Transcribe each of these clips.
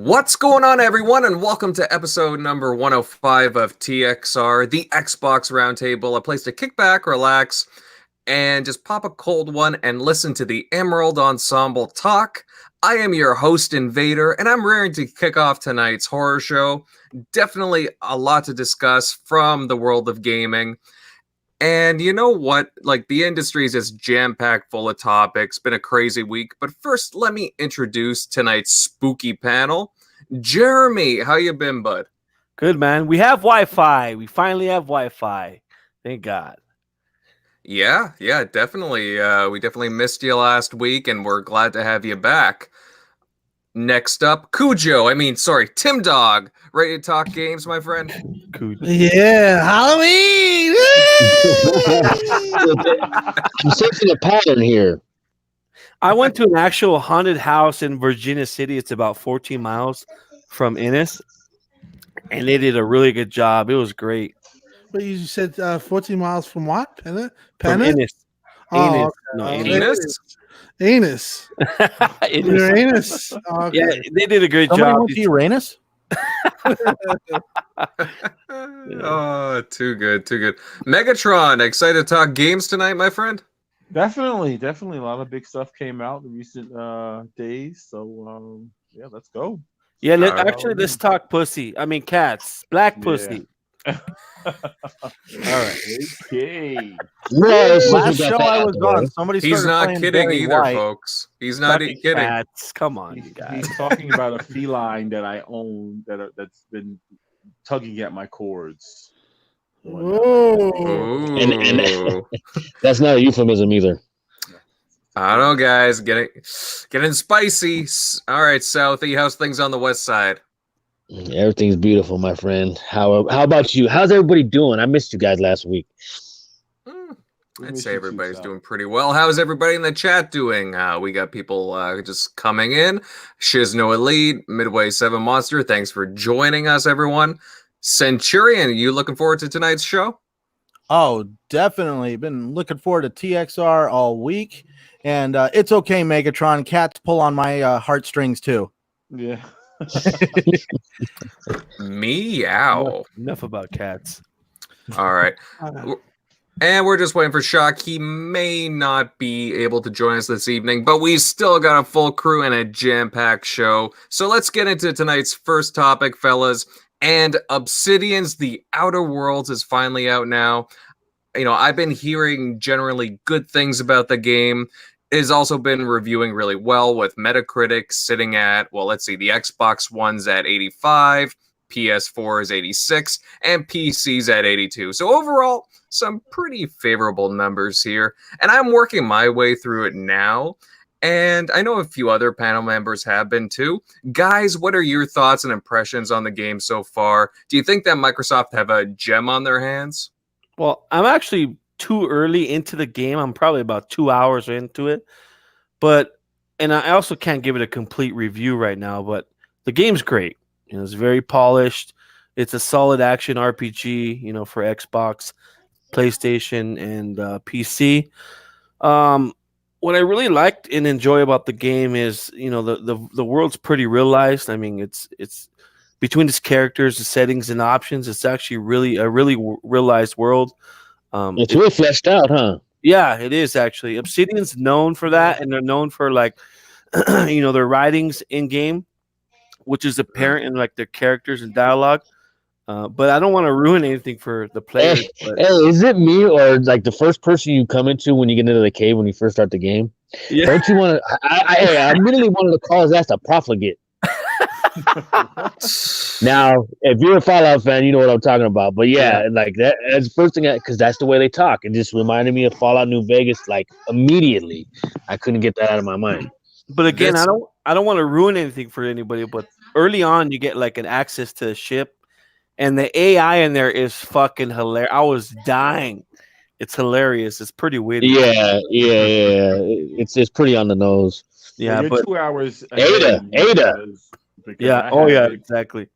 What's going on, everyone, and welcome to episode number 105 of TXR, the Xbox Roundtable, a place to kick back, relax, and just pop a cold one and listen to the Emerald Ensemble talk. I am your host, Invader, and I'm raring to kick off tonight's horror show. Definitely a lot to discuss from the world of gaming. And you know what? Like, the industry is just jam-packed full of topics. Been a crazy week. But first, let me introduce tonight's spooky panel. Jeremy, how you been, bud? Good, man. We have Wi-Fi. We finally have Wi-Fi. Thank God. Yeah, definitely. We definitely missed you last week, and we're glad to have you back. Next up, Tim Dog. Ready to talk games, my friend? Yeah, Halloween! I'm sensing a pattern here. I went to an actual haunted house in Virginia City. It's about 14 miles from Ennis, and they did a really good job. It was great. But you said 14 miles from what? Penn? From Ennis. Oh, Ennis. okay. No, Ennis? Anus. Your anus. Oh, okay. Yeah, they did a great Somebody job. went to Uranus? Oh, too good. Megatron, excited to talk games tonight, my friend? Definitely. A lot of big stuff came out in recent days. So, yeah, let's go. Yeah, let's talk pussy. I mean, cats. Black pussy. All right. Okay. Last show I was on, somebody He's started not playing kidding Barry either, White. folks. He's not Fucking kidding. Cats. Come on, you guys. He's talking about a feline that I own that's been tugging at my cords. Whoa. Ooh. That's not a euphemism either. I don't know, guys. Getting spicy. All right, Southie, how's things on the west side? Everything's beautiful, my friend. How about you? How's everybody doing? I missed you guys last week. I'd say everybody's doing pretty well. How's everybody in the chat doing? We got people just coming in. Shizno Elite, Midway 7 Monster, thanks for joining us, everyone. Centurion, you looking forward to tonight's show? Oh, definitely. Been looking forward to TXR all week. And it's okay, Megatron. Cats pull on my heartstrings, too. Yeah. Meow. Enough about cats. All right. And we're just waiting for Shock. He may not be able to join us this evening, but we still got a full crew and a jam-packed show. So let's get into tonight's first topic, fellas. And Obsidian's The Outer Worlds is finally out now. You know, I've been hearing generally good things about the game. It has also been reviewing really well, with Metacritic sitting at, well, let's see, the Xbox One's at 85, PS4 is 86, and PC's at 82. So overall, some pretty favorable numbers here. And I'm working my way through it now. And I know a few other panel members have been too. Guys, what are your thoughts and impressions on the game so far? Do you think that Microsoft have a gem on their hands? Well, I'm actually too early into the game. I'm probably about 2 hours into it. And I also can't give it a complete review right now, but the game's great. You know, it's very polished. It's a solid action RPG, you know, for Xbox, PlayStation, and PC. What I really liked and enjoy about the game is, you know, the world's pretty realized. I mean, it's between its characters, the settings, and options. It's actually a really realized world. It's really fleshed out, huh? Yeah, it is actually. Obsidian's known for that, and they're known for, like, you know, their writings in game, which is apparent in, like, their characters and dialogue. But I don't want to ruin anything for the players. Hey, is it me or like the first person you come into when you get into the cave when you first start the game? Yeah. Don't you want to? I immediately wanted to call his ass a profligate. Now, if you're a Fallout fan, you know what I'm talking about. But yeah, like that's the first thing, because that's the way they talk. It just reminded me of Fallout New Vegas. Like immediately, I couldn't get that out of my mind. But again, I don't want to ruin anything for anybody. But early on, you get like an access to a ship, and the AI in there is fucking hilarious. I was dying. It's hilarious. It's pretty weird. Yeah. It's pretty on the nose. Yeah, but 2 hours. Ada. Yeah. Oh, yeah. Exactly.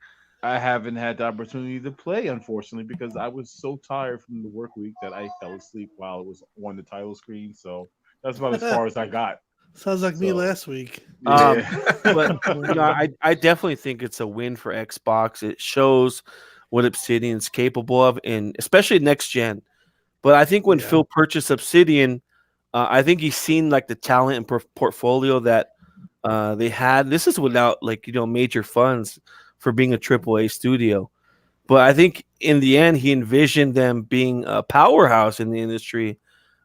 I haven't had the opportunity to play, unfortunately, because I was so tired from the work week that I fell asleep while it was on the title screen. So that's about as far as I got. Sounds like me So- last week. But I definitely think it's a win for Xbox. It shows what Obsidian's capable of, and especially next gen. But I think when Yeah. Phil purchased Obsidian, I think he's seen like the talent and portfolio that they had. This is without major funds for being a AAA studio. But I think in the end, he envisioned them being a powerhouse in the industry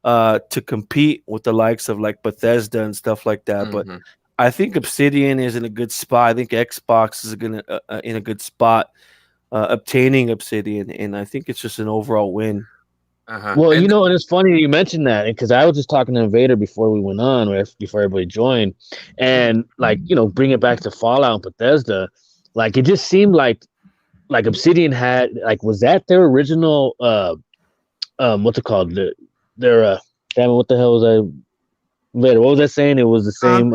to compete with the likes of like Bethesda and stuff like that. But I think Obsidian is in a good spot. I think Xbox is in a good spot obtaining Obsidian, and I think it's just an overall win. Well, and it's funny you mentioned that because I was just talking to Invader before we went on, or before everybody joined, and bring it back to Fallout and Bethesda, like it just seemed like Obsidian had was that their original what's it called? Their damn it, what the hell was I later? What was I saying? It was the same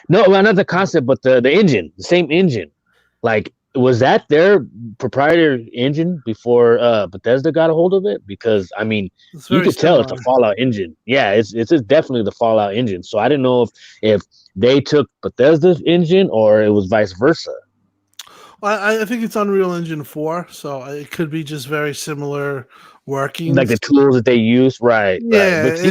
no, well, not the concept, but the engine, the same engine. Like, was that their proprietary engine before Bethesda got a hold of it? Because I mean, you could tell it's a Fallout engine. Yeah, it's definitely the Fallout engine. So I didn't know if they took Bethesda's engine or it was vice versa. I think it's Unreal Engine 4, so it could be just very similar workings. Like the tools that they use, right? Yeah, right. But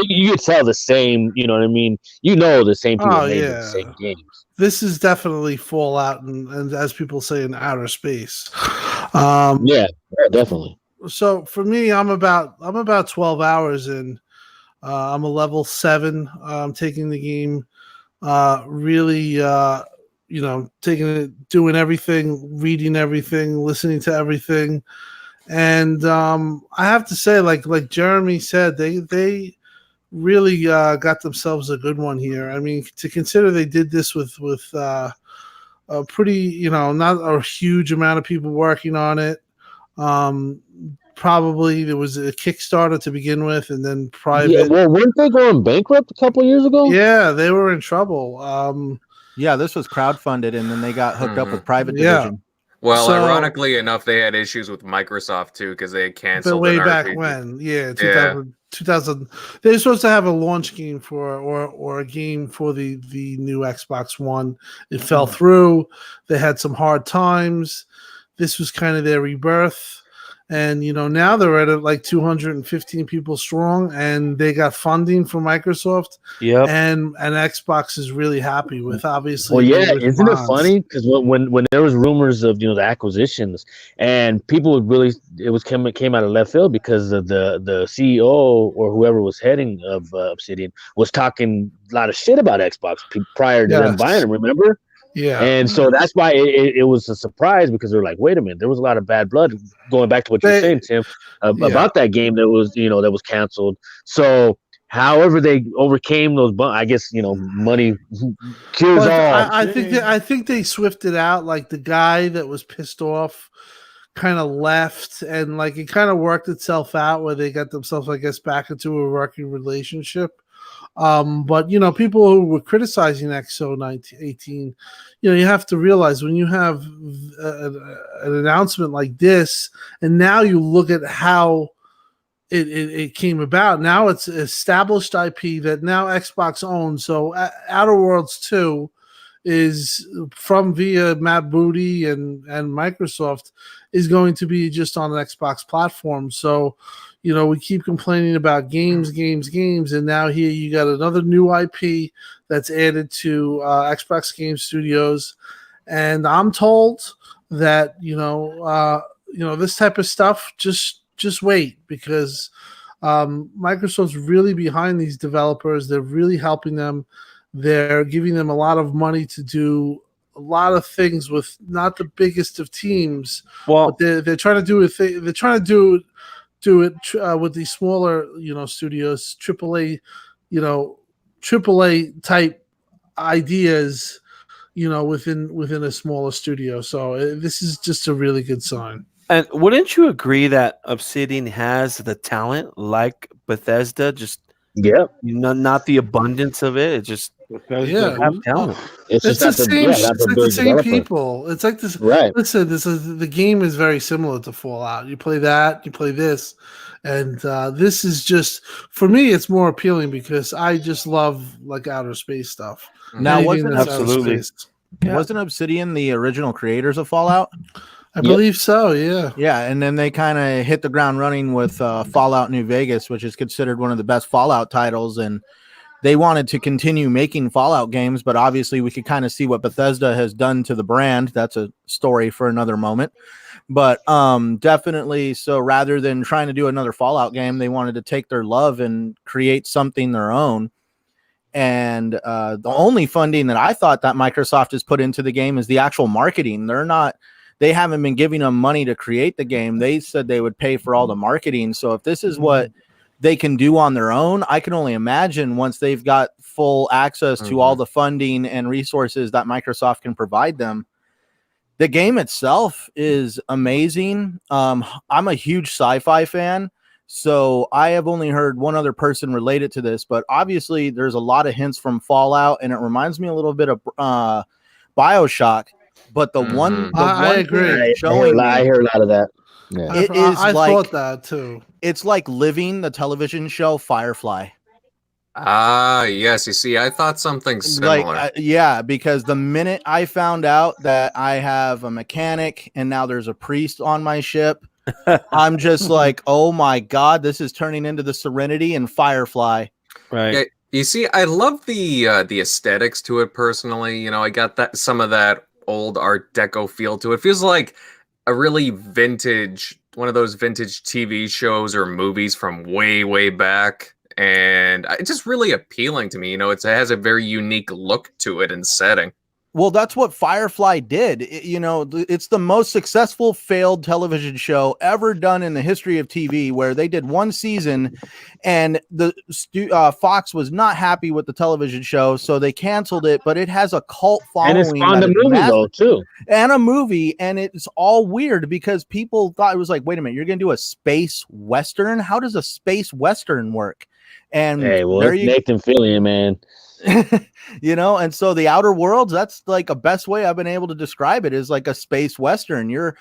you could tell the same. You know what I mean? The same people made the same games. This is definitely Fallout, and as people say, in outer space. Yeah, definitely. So for me, I'm about 12 hours in. I'm a level 7. I'm taking the game really. Taking it, doing everything, reading everything, listening to everything, and I have to say, like Jeremy said, they really got themselves a good one here. I mean, to consider they did this with a pretty, not a huge amount of people working on it. Probably there was a Kickstarter to begin with, and then private. Yeah, well, weren't they going bankrupt a couple of years ago? Yeah, they were in trouble. Yeah, this was crowdfunded, and then they got hooked up with private division. Well, ironically enough, they had issues with Microsoft too because they canceled way back when. Yeah, 2000. They were supposed to have a launch game or a game for the new Xbox One. It fell through. They had some hard times. This was kind of their rebirth. And, now they're at like 215 people strong, and they got funding from Microsoft. Yep. And Xbox is really happy with, obviously. Well, yeah, isn't it funny? Because when there was rumors of, the acquisitions, and people came out of left field because of the CEO or whoever was heading of Obsidian was talking a lot of shit about Xbox prior to them buying them, remember? Yeah, and so that's why it was a surprise because they're like, wait a minute, there was a lot of bad blood going back to what you're saying, Tim, about that game that was that was canceled. So however they overcame those, I guess money cures all. I think they swifted out. Like the guy that was pissed off kind of left, and like it kind of worked itself out where they got themselves, I guess, back into a working relationship. But people who were criticizing XO18, you have to realize when you have an announcement like this, and now you look at how it came about. Now it's established IP that now Xbox owns. So Outer Worlds 2 is from via Matt Booty and Microsoft is going to be just on an Xbox platform. So we keep complaining about games, and now here you got another new IP that's added to Xbox Game Studios, and I'm told that this type of stuff just wait because Microsoft's really behind these developers. They're really helping them. They're giving them a lot of money to do a lot of things with not the biggest of teams. Well, but they're trying to do it. They're trying to do it with these smaller, studios, AAA type ideas, within a smaller studio. So this is just a really good sign. And wouldn't you agree that Obsidian has the talent like Bethesda? Just not the abundance of it. It just have talent. It's the same people. It's like this. Right. Listen, the game is very similar to Fallout. You play that, you play this. And this is just, for me, it's more appealing because I just love like outer space stuff. Now, Anything wasn't that's outer Absolutely. space. wasn't Obsidian the original creators of Fallout? I believe so. Yeah. Yeah, and then they kind of hit the ground running with Fallout New Vegas, which is considered one of the best Fallout titles, and they wanted to continue making Fallout games, but obviously we could kind of see what Bethesda has done to the brand. That's a story for another moment. But definitely, so rather than trying to do another Fallout game, they wanted to take their love and create something their own. And the only funding that I thought that Microsoft has put into the game is the actual marketing. They haven't been giving them money to create the game. They said they would pay for all the marketing. So if this is what they can do on their own, I can only imagine once they've got full access to all the funding and resources that Microsoft can provide them. The game itself is amazing. I'm a huge sci-fi fan, so I have only heard one other person relate it to this, but obviously there's a lot of hints from Fallout, and it reminds me a little bit of BioShock. But I agree. I hear a lot of that. Yeah. I thought that too. It's like living the television show Firefly. Ah, yes. You see, I thought something similar. Yeah, because the minute I found out that I have a mechanic and now there's a priest on my ship, I'm just like, oh my God, this is turning into the Serenity and Firefly. Right. Yeah, you see, I love the aesthetics to it personally. You know, I got some of that old Art Deco feel to it. It feels like a really vintage, one of those vintage TV shows or movies from way, way back. And it's just really appealing to me. You know, it has a very unique look to it and setting. Well, that's what Firefly did. It's the most successful failed television show ever done in the history of TV, where they did one season and the Fox was not happy with the television show, so they canceled it, but it has a cult following. And it's spawned a movie, though, too. And a movie, and it's all weird because people thought it was like, wait a minute, you're going to do a space Western? How does a space Western work? And hey, well, it's Nathan Fillion, man. And so the Outer Worlds, that's like a best way I've been able to describe it, is like a space Western. You're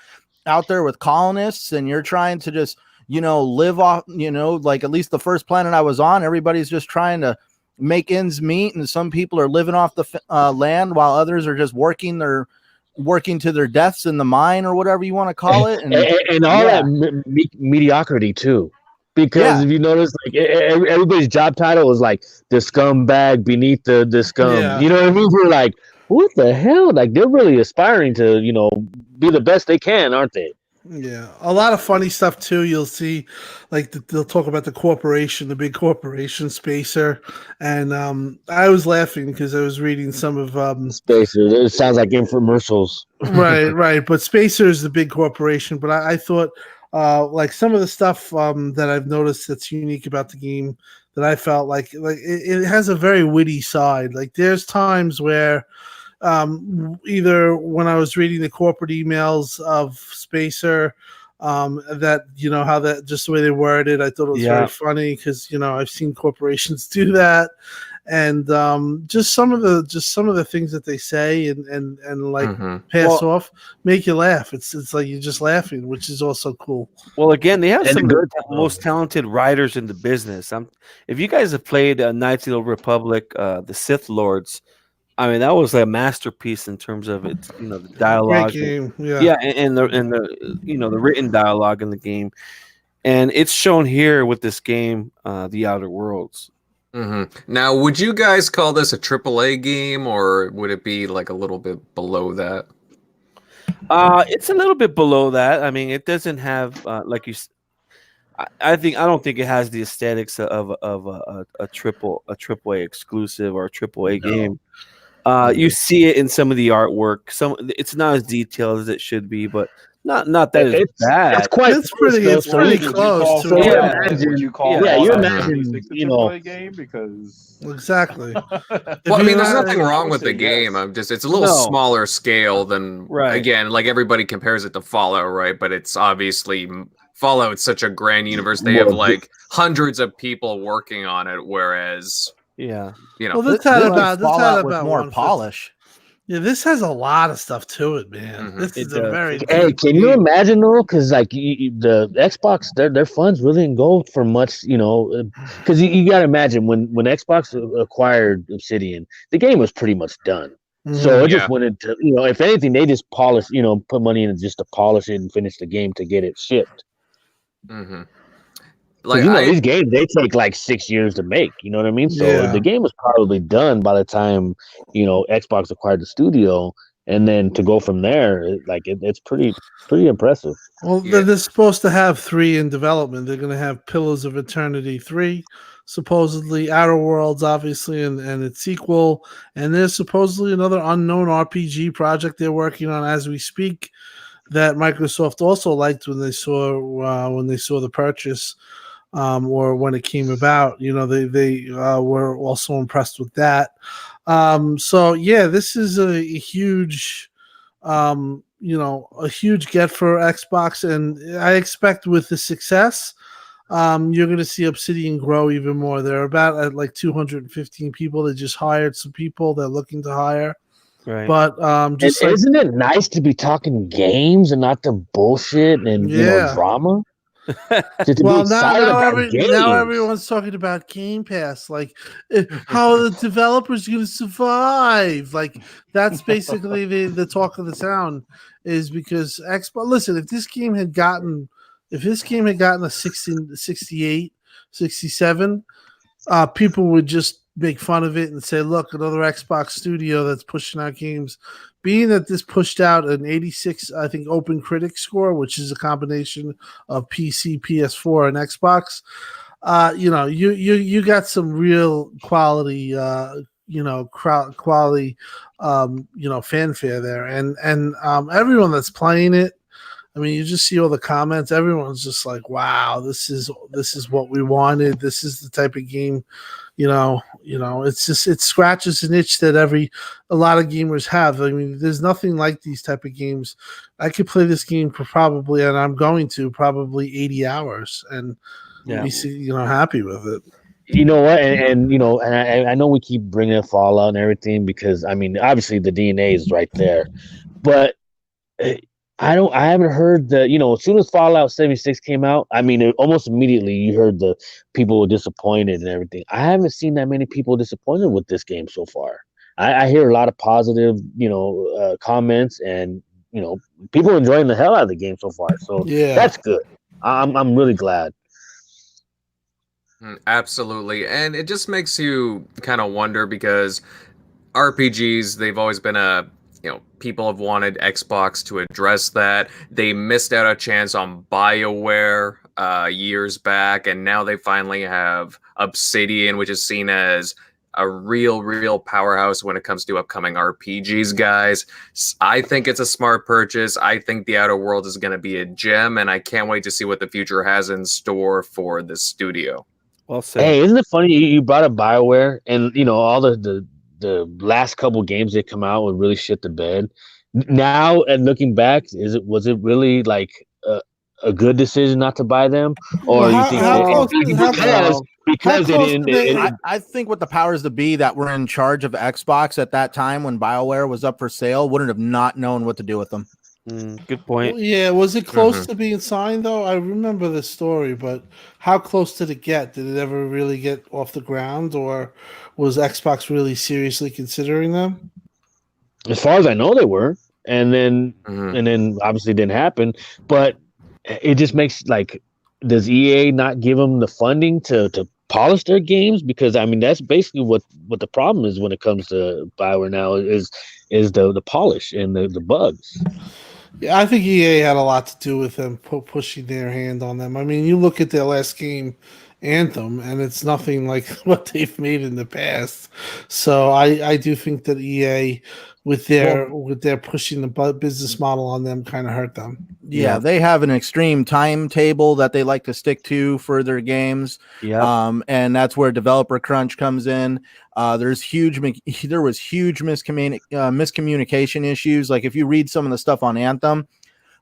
out there with colonists and you're trying to just, live off, like at least the first planet I was on, everybody's just trying to make ends meet. And some people are living off the land while others are just working to their deaths in the mine or whatever you want to call it. And all that mediocrity too. Because if you notice, like everybody's job title is like the scumbag beneath the scum. Yeah. You know what I mean? We're like, what the hell? Like they're really aspiring to, be the best they can, aren't they? Yeah, a lot of funny stuff too. You'll see, like they'll talk about the corporation, the big corporation, Spacer, and I was laughing because I was reading some of Spacer. It sounds like infomercials. right. But Spacer is the big corporation. But I thought. Like some of the stuff that I've noticed that's unique about the game that I felt like it has a very witty side. Like there's times where either when I was reading the corporate emails of Spacer, that how that just the way they worded, I thought it was very funny because I've seen corporations do that. And just some of the things that they say and like pass off make you laugh. It's like you're just laughing, which is also cool. Well, again, they have some of the most talented writers in the business. If you guys have played Knights of the Old Republic, the Sith Lords, I mean that was a masterpiece in terms of its the dialogue. Great game. And the written dialogue in the game, and it's shown here with this game, The Outer Worlds. Mm-hmm. Now, would you guys call this a AAA game, or would it be like a little bit below that? It's a little bit below that. I mean, it doesn't have like you. I don't think it has the aesthetics of a AAA exclusive or a AAA game. You see it in some of the artwork. It's not as detailed as it should be, but not that it's bad. It's pretty close. You imagine, game because exactly. Well, I mean, there's nothing wrong with the game. It's a little smaller scale than again, like everybody compares it to Fallout, right? But it's obviously Fallout's such a grand universe. They have like hundreds of people working on it, whereas well, this had about more polish. Yeah, this has a lot of stuff to it, man. Mhm. This It is a does. very Hey, deep can you game. imagine though? Because like the Xbox, their funds really didn't go for much, because you got to imagine when Xbox acquired Obsidian, the game was pretty much done. So it Mhm. Yeah. just went into, if anything, they just polished, put money in it just to polish it and finish the game to get it shipped. hmm Because Like these games they take like 6 years to make. You know what I mean? So Yeah. the game was probably done by the time Xbox acquired the studio, and then to go from there, it's pretty impressive. Well, Yeah. they're supposed to have 3 in development. They're going to have Pillars of Eternity 3, supposedly Outer Worlds, obviously, and its sequel. And there's supposedly another unknown RPG project they're working on as we speak that Microsoft also liked when they saw the purchase, or when it came about. They were also impressed with that. So yeah, this is a huge, a huge get for Xbox, and I expect with the success, you're going to see Obsidian grow even more. They're about at like 215 people. They just hired some people they're looking to hire, Right. but And just like isn't it nice to be talking games and not the bullshit and yeah. drama? Just to be Well, excited about now games. everyone's talking about Game Pass. Like, how are the developers going to survive? Like, that's basically the talk of the town, is because Xbox. Listen, if this game had gotten a 60, 68, 67, people would just make fun of it and say, "Look, another Xbox studio that's pushing out games." Being that this pushed out an 86, I think, Open Critic score, which is a combination of PC, PS4, and Xbox. You got some real quality, quality, fanfare there, and everyone that's playing it. I mean, you just see all the comments. Everyone's just like, "Wow, this is what we wanted. This is the type of game." It's just, it scratches an itch that a lot of gamers have. I mean, there's nothing like these type of games. I could play this game for probably, and I'm going to probably 80 hours, and Yeah. be happy with it. You know what? And I know we keep bringing up Fallout and everything because I mean, obviously the DNA is right there, but I haven't heard as soon as Fallout 76 came out, I mean, almost immediately you heard the people were disappointed and everything. I haven't seen that many people disappointed with this game so far. I hear a lot of positive, comments, and people enjoying the hell out of the game so far. So Yeah. that's good. I'm really glad. Absolutely. And it just makes you kind of wonder because RPGs, they've always been people have wanted Xbox to address that. They missed out a chance on BioWare years back, and now they finally have Obsidian, which is seen as a real powerhouse when it comes to upcoming RPGs, guys. I think it's a smart purchase. I think The Outer Worlds is going to be a gem, and I can't wait to see what the future has in store for this studio. Well said. Hey, isn't it funny you brought up BioWare and all the last couple games that come out would really shit the bed. Now and looking back, was it really like a good decision not to buy them, or Well, you think because they didn't? I think with the powers that be that were in charge of Xbox at that time when BioWare was up for sale wouldn't have not known what to do with them. Good point. Well, yeah, was it close to being signed though? I remember the story, but how close did it get? Did it ever really get off the ground, or was Xbox really seriously considering them? As far as I know, they were, and then obviously it didn't happen. But it just makes does EA not give them the funding to polish their games? Because I mean that's basically what the problem is when it comes to BioWare now is the polish and the bugs. Yeah, I think EA had a lot to do with them pushing their hand on them. I mean, you look at their last game, Anthem, and it's nothing like what they've made in the past. So I do think that EA, with their pushing the business model on them, kind of hurt them. Yeah, they have an extreme timetable that they like to stick to for their games. Yeah. And that's where developer crunch comes in. There was huge miscommunication issues. Like if you read some of the stuff on Anthem,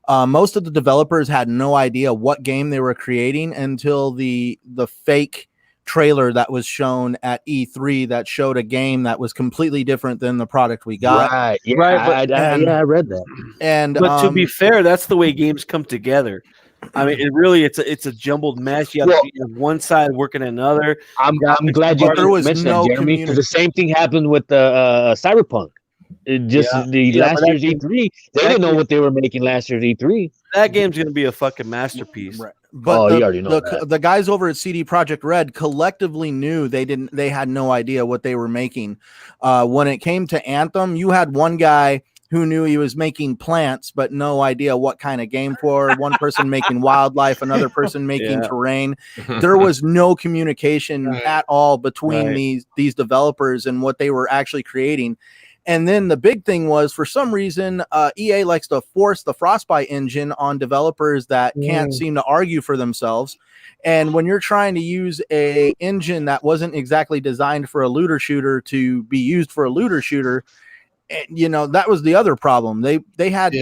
most of the developers had no idea what game they were creating until the fake trailer that was shown at E3 that showed a game that was completely different than the product we got. Right. Yeah, Right, I read that. And but to be fair, that's the way games come together. I mean, it's a jumbled mess. You have one side working another. I'm glad you there was mentioned no that, Jeremy, because the same thing happened with the Cyberpunk. Last year's E3, they didn't know what they were making last year's E3. That game's gonna be a fucking masterpiece. Right. But you already know that. The guys over at CD Projekt Red collectively knew they had no idea what they were making. When it came to Anthem, you had one guy who knew he was making plants, but no idea what kind of game for. One person making wildlife, another person making terrain. There was no communication at all between these developers and what they were actually creating. And then the big thing was, for some reason, EA likes to force the Frostbite engine on developers that can't seem to argue for themselves. And when you're trying to use a engine that wasn't exactly designed for a looter shooter to be used for a looter shooter, that was the other problem. They had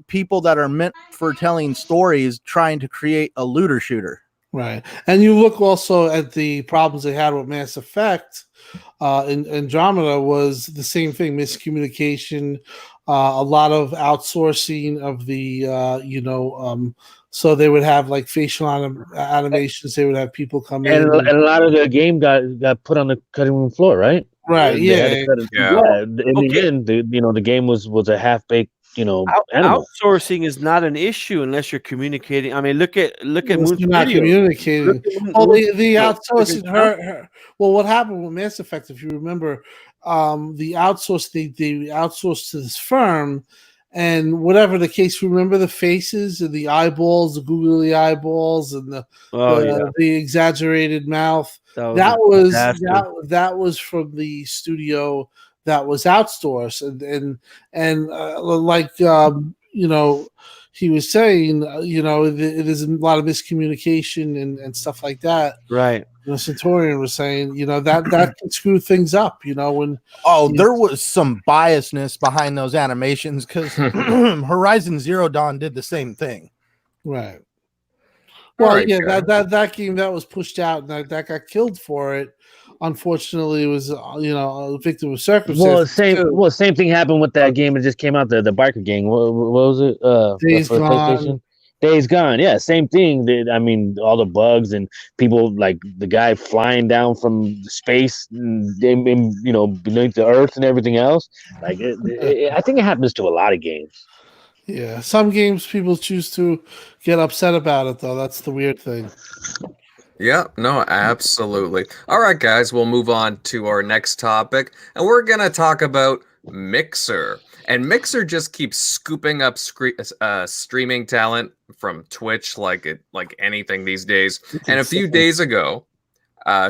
people that are meant for telling stories trying to create a looter shooter. Right. And you look also at the problems they had with Mass Effect. In Andromeda was the same thing, miscommunication, a lot of outsourcing of the so they would have like facial animations, they would have people come in, and a lot of the game got put on the cutting room floor, right? Right. In the end, the game was a half-baked animal. Outsourcing is not an issue unless you're communicating. I mean, look at Moon You're not communicating. The outsourcing her. Well, what happened with Mass Effect, if you remember, they outsourced to this firm, and whatever the case, remember the faces and the eyeballs, the googly eyeballs, and the exaggerated mouth. That was from the studio that was outsourced, and he was saying, it is a lot of miscommunication and stuff like that. Right. Centurion was saying, that can screw things up, when. Oh, there was some biasness behind those animations because Horizon Zero Dawn did the same thing. Right. Well, that game that was pushed out and that got killed for it. Unfortunately, it was a victim of circumstances. Same thing happened with that game that just came out, the biker game. What was it? Days Gone. Days Gone. Yeah, same thing. I mean, all the bugs and people, like the guy flying down from space and beneath the earth and everything else. Like, I think it happens to a lot of games. Yeah, some games people choose to get upset about it, though. That's the weird thing. Yeah, no, absolutely. All right, guys, we'll move on to our next topic, and we're going to talk about Mixer. And Mixer just keeps scooping up streaming talent from Twitch like anything these days. And a few days ago,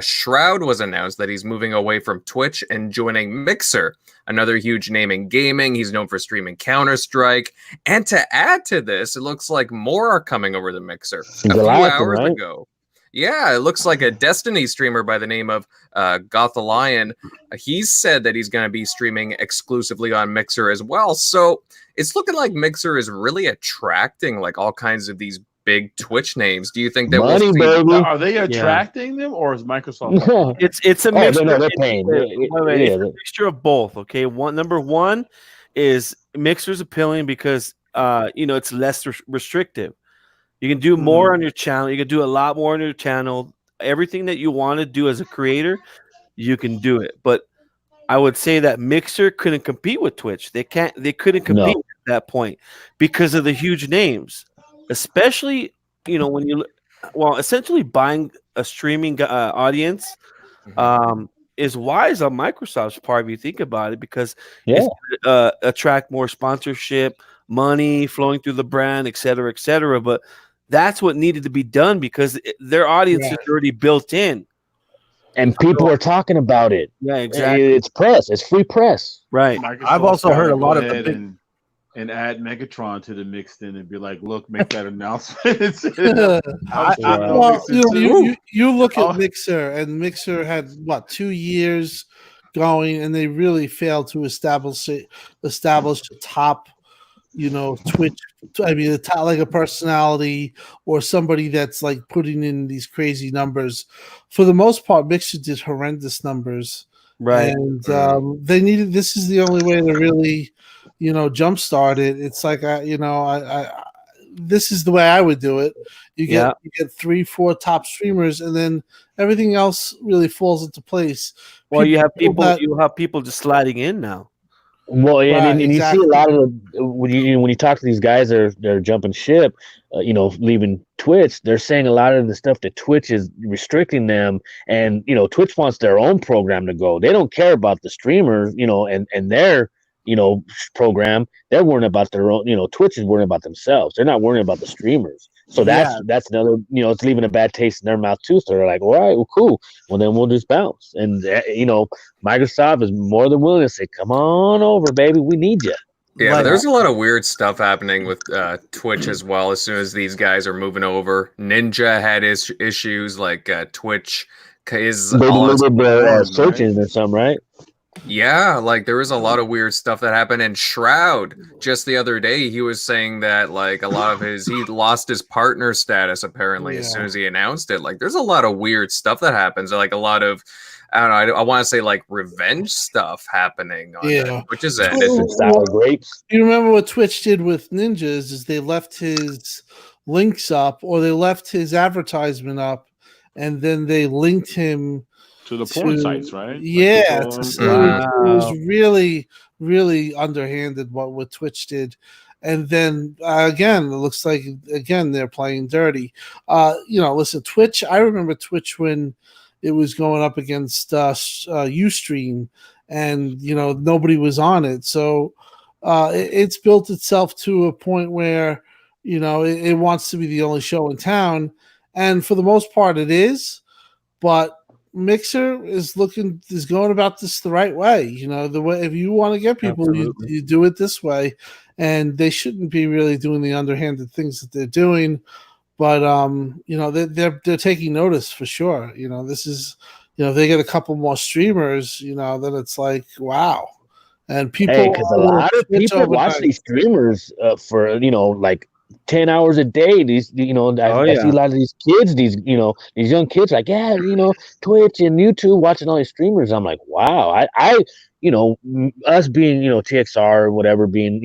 Shroud was announced that he's moving away from Twitch and joining Mixer, another huge name in gaming. He's known for streaming Counter-Strike. And to add to this, it looks like more are coming over to Mixer. A few hours ago. Yeah, it looks like a Destiny streamer by the name of Gothalion. He's said that he's going to be streaming exclusively on Mixer as well. So it's looking like Mixer is really attracting like all kinds of these big Twitch names. Do you think that are they attracting them, or is Microsoft? It's a mixture. They're paying. It's a mixture of both. Okay, number one is Mixer's appealing because it's less restrictive. You can do more on your channel. You can do a lot more on your channel. Everything that you want to do as a creator, you can do it. But I would say that Mixer couldn't compete with Twitch. They couldn't compete at that point because of the huge names. Especially, essentially buying a streaming audience is wise on Microsoft's part if you think about it, because it's attract more sponsorship, money flowing through the brand, et cetera, et cetera. But that's what needed to be done because their audience is already built in. And people are talking about it. Yeah, exactly. It's press. It's free press. Right. I've also heard a lot of the big... and add Megatron to the mix in and be like, look, make that announcement. You look at Mixer, and Mixer had 2 years going, and they really failed to establish a top Twitch. I mean, like a personality or somebody that's like putting in these crazy numbers. For the most part, Mixer did horrendous numbers, Right. and they needed. This is the only way to really, jumpstart it. It's like this is the way I would do it. You get 3-4 top streamers, and then everything else really falls into place. Well, you have people just sliding in now. Well, and, Right, and you see a lot of when you talk to these guys that they're jumping ship, leaving Twitch. They're saying a lot of the stuff that Twitch is restricting them, and Twitch wants their own program to go. They don't care about the streamers, and their program. They're worrying about their own. Twitch is worrying about themselves. They're not worrying about the streamers. So that's another. It's leaving a bad taste in their mouth too. So they're like, all right, well, cool. Well, then we'll just bounce. And Microsoft is more than willing to say, come on over, baby. We need you. Yeah, there's a lot of weird stuff happening with Twitch as well. As soon as these guys are moving over, Ninja had his issues. Like Twitch is searching or something, right? Yeah, like there was a lot of weird stuff that happened. And Shroud, just the other day, he was saying that like a lot of he lost his partner status apparently as soon as he announced it. Like there's a lot of weird stuff that happens. Like a lot of, I don't know, I want to say like revenge stuff happening on which is it. You remember what Twitch did with Ninjas is they left his links up, or they left his advertisement up, and then they linked him to the porn sites, right? Yeah, it was really, really underhanded what Twitch did. And then again, it looks like they're playing dirty. Listen, Twitch. I remember Twitch when it was going up against Ustream, and nobody was on it. So it's built itself to a point where it wants to be the only show in town, and for the most part, it is. But Mixer is going about this the right way. The way, if you want to get people, you do it this way, and they shouldn't be really doing the underhanded things that they're doing. But they're taking notice for sure. This is they get a couple more streamers. Then it's like wow, and people because a lot of people watch these streamers for like 10 hours a day. These, I see a lot of these kids, these young kids, like, Twitch and YouTube watching all these streamers. I'm like, wow, I us being, TXR or whatever, being,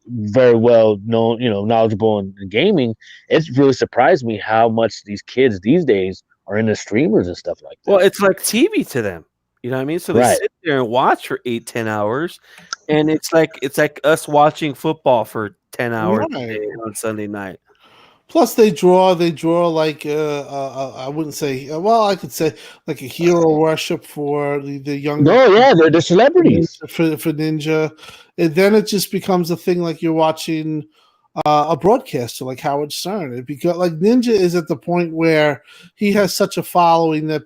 very well known, knowledgeable in gaming, it's really surprised me how much these kids these days are into streamers and stuff like that. Well, it's like TV to them. You know what I mean? So they sit there and watch for 8-10 hours, and it's like us watching football for 10 hours a day on Sunday night. Plus, they draw like I wouldn't say. Well, I could say like a hero worship for the young. They're the celebrities for Ninja, and then it just becomes a thing like you're watching a broadcaster like Howard Stern. It because like Ninja is at the point where he has such a following that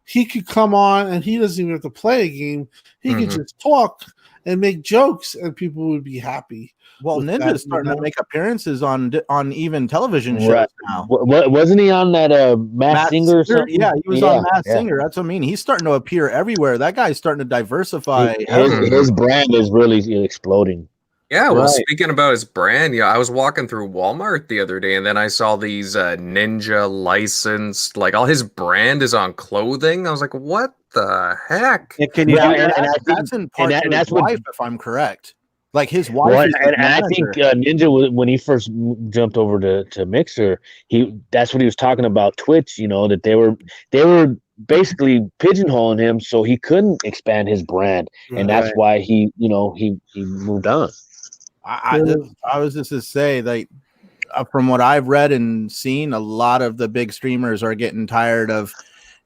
he could come on and he doesn't even have to play a game. He could just talk and make jokes, and people would be happy. Well, Ninja's starting to make appearances on even television shows now. Wasn't he on that Masked Singer or something? Yeah, he was on Masked Singer. That's what I mean. He's starting to appear everywhere. That guy's starting to diversify. His brand is really exploding. Yeah, well, speaking about his brand, I was walking through Walmart the other day, and then I saw these Ninja licensed, like all his brand is on clothing. I was like, what the heck? That's in part to his wife, if I'm correct. Like his wife. Well, and I think Ninja, when he first jumped over to Mixer, that's what he was talking about Twitch. That they were basically pigeonholing him, so he couldn't expand his brand, and that's why he moved on. I was just to say, like, from what I've read and seen, a lot of the big streamers are getting tired of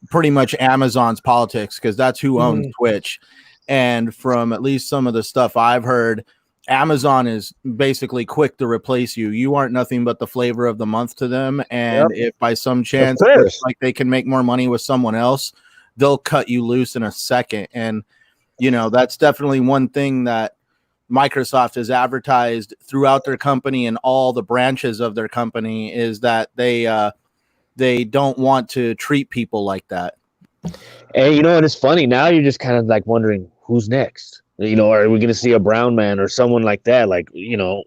pretty much Amazon's politics, because that's who owns Twitch. And from at least some of the stuff I've heard, Amazon is basically quick to replace you. You aren't nothing but the flavor of the month to them. And if by some chance like they can make more money with someone else, they'll cut you loose in a second. And that's definitely one thing that Microsoft has advertised throughout their company and all the branches of their company, is that they don't want to treat people like that. And and it's funny now. You're just kind of like wondering who's next? You know, are we going to see a brown man or someone like that? Like, you know,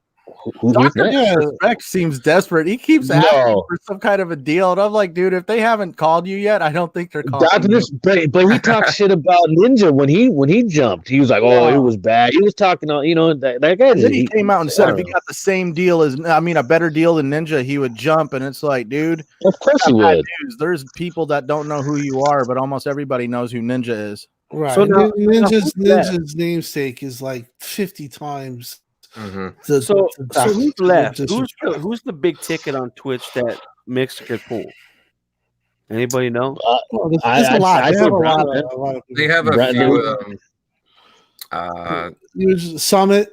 who's Dr. next? Disrespect seems desperate. He keeps asking No. for some kind of a deal, and I'm like, dude, if they haven't called you yet, I don't think they're calling Dr. you. But he talked shit about Ninja when he jumped. He was like, "Oh, it was bad." He was talking on, you know, that guy. And then he came out and said if he know. got the same deal as, I mean, a better deal than Ninja, he would jump. And it's like, dude, Of course he got bad would. news. There's people that don't know who you are, but almost everybody knows who Ninja is. Right. So now- Ninja's namesake is like 50 times. So who's left? disrespect. Who's the big ticket on Twitch that Mixer could pull? Anybody know? Well, there's a lot. They have a lot of They have a Brad- few of them. Use Summit,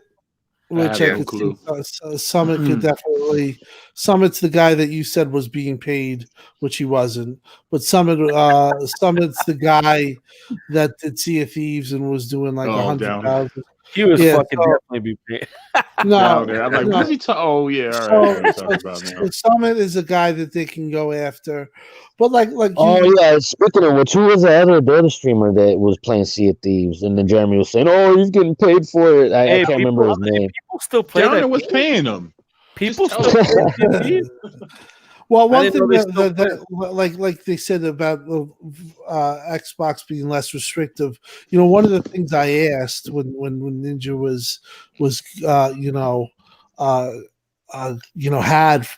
which I I have no could clue. see. Summit could definitely. Summit's the guy that you said was being paid, which he wasn't. But Summit's the guy that did Sea of Thieves and was doing like Oh, 100,000. He was Yeah, fucking so- definitely be paid. No, Okay, I'm like, no. what is he talking? Oh yeah, all right. I know what you're talking about now. So Summit is a guy that they can go after, but like Oh you, yeah, speaking of which, who was the other streamer that was playing Sea of Thieves? And then Jeremy was saying, "Oh, he's getting paid for it." I Hey, can't remember his name. People still play Down that. there was paying him. People Just still tell play D&D? well, I one didn't thing know they still that like they said about the Xbox being less restrictive. You know, one of the things I asked when Ninja was had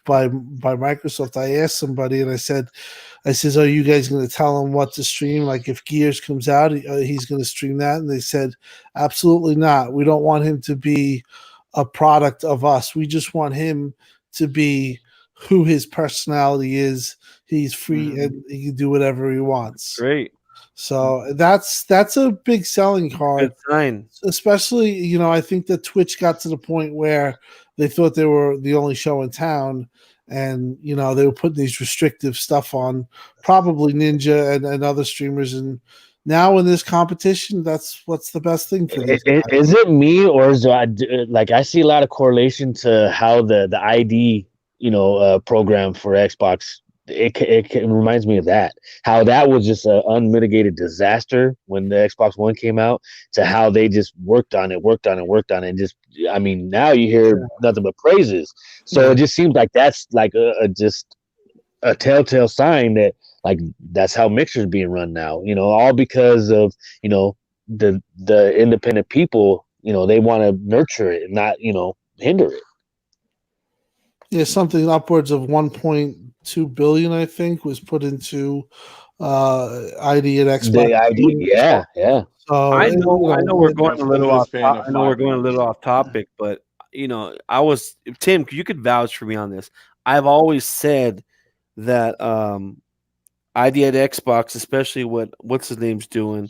by Microsoft, I asked somebody and I says, are you guys going to tell him what to stream? Like if Gears comes out, he's going to stream that? And they said, absolutely not. We don't want him to be a product of us. We just want him to be who his personality is. He's free and he can do whatever he wants. Great. So that's a big selling card. Good sign. Especially, I think that Twitch got to the point where they thought they were the only show in town, and they were putting these restrictive stuff on probably Ninja and other streamers. And now in this competition, that's what's the best thing for these guys. Is it me, or is I see a lot of correlation to how the ID program for Xbox. It reminds me of that, how that was just an unmitigated disaster when the Xbox One came out, to how they just worked on it, and just, I mean, now you hear nothing but praises. So it just seems like that's like just a telltale sign that like that's how Mixer's being run now, all because of the independent people. They want to nurture it and not hinder it. Yeah, something upwards of 1.2 billion, I think, was put into ID at Xbox. The ID, yeah. So I know we're going a little off. Fan of I know we're going a mine. little off topic, but I was Tim. You could vouch for me on this. I've always said that ID at Xbox, especially what's his name's doing,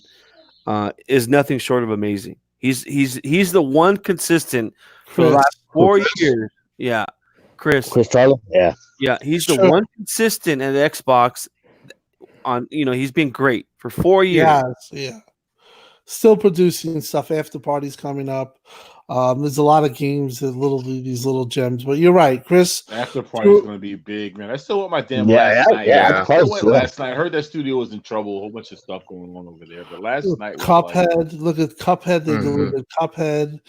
is nothing short of amazing. He's the one consistent for the last 4 years. Yeah. Chris Charlie, yeah, he's the one consistent at Xbox. He's been great for 4 years. Yeah. Still producing stuff. After parties coming up. There's a lot of games that these little gems. But you're right, Chris. After party is going to be big, man. I still want my damn last night. Yeah. I still went last night. I heard that studio was in trouble. A whole bunch of stuff going on over there. But last night was Cuphead. Look at Cuphead. They delivered Cuphead.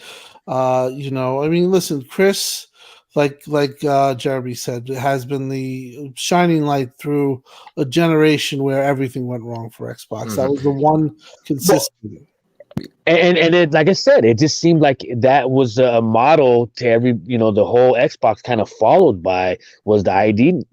I mean, listen, Chris. Like Jeremy said, it has been the shining light through a generation where everything went wrong for Xbox. That was the one consistent. And it, like I said, it just seemed like that was a model to every, the whole Xbox kind of followed by was the ID,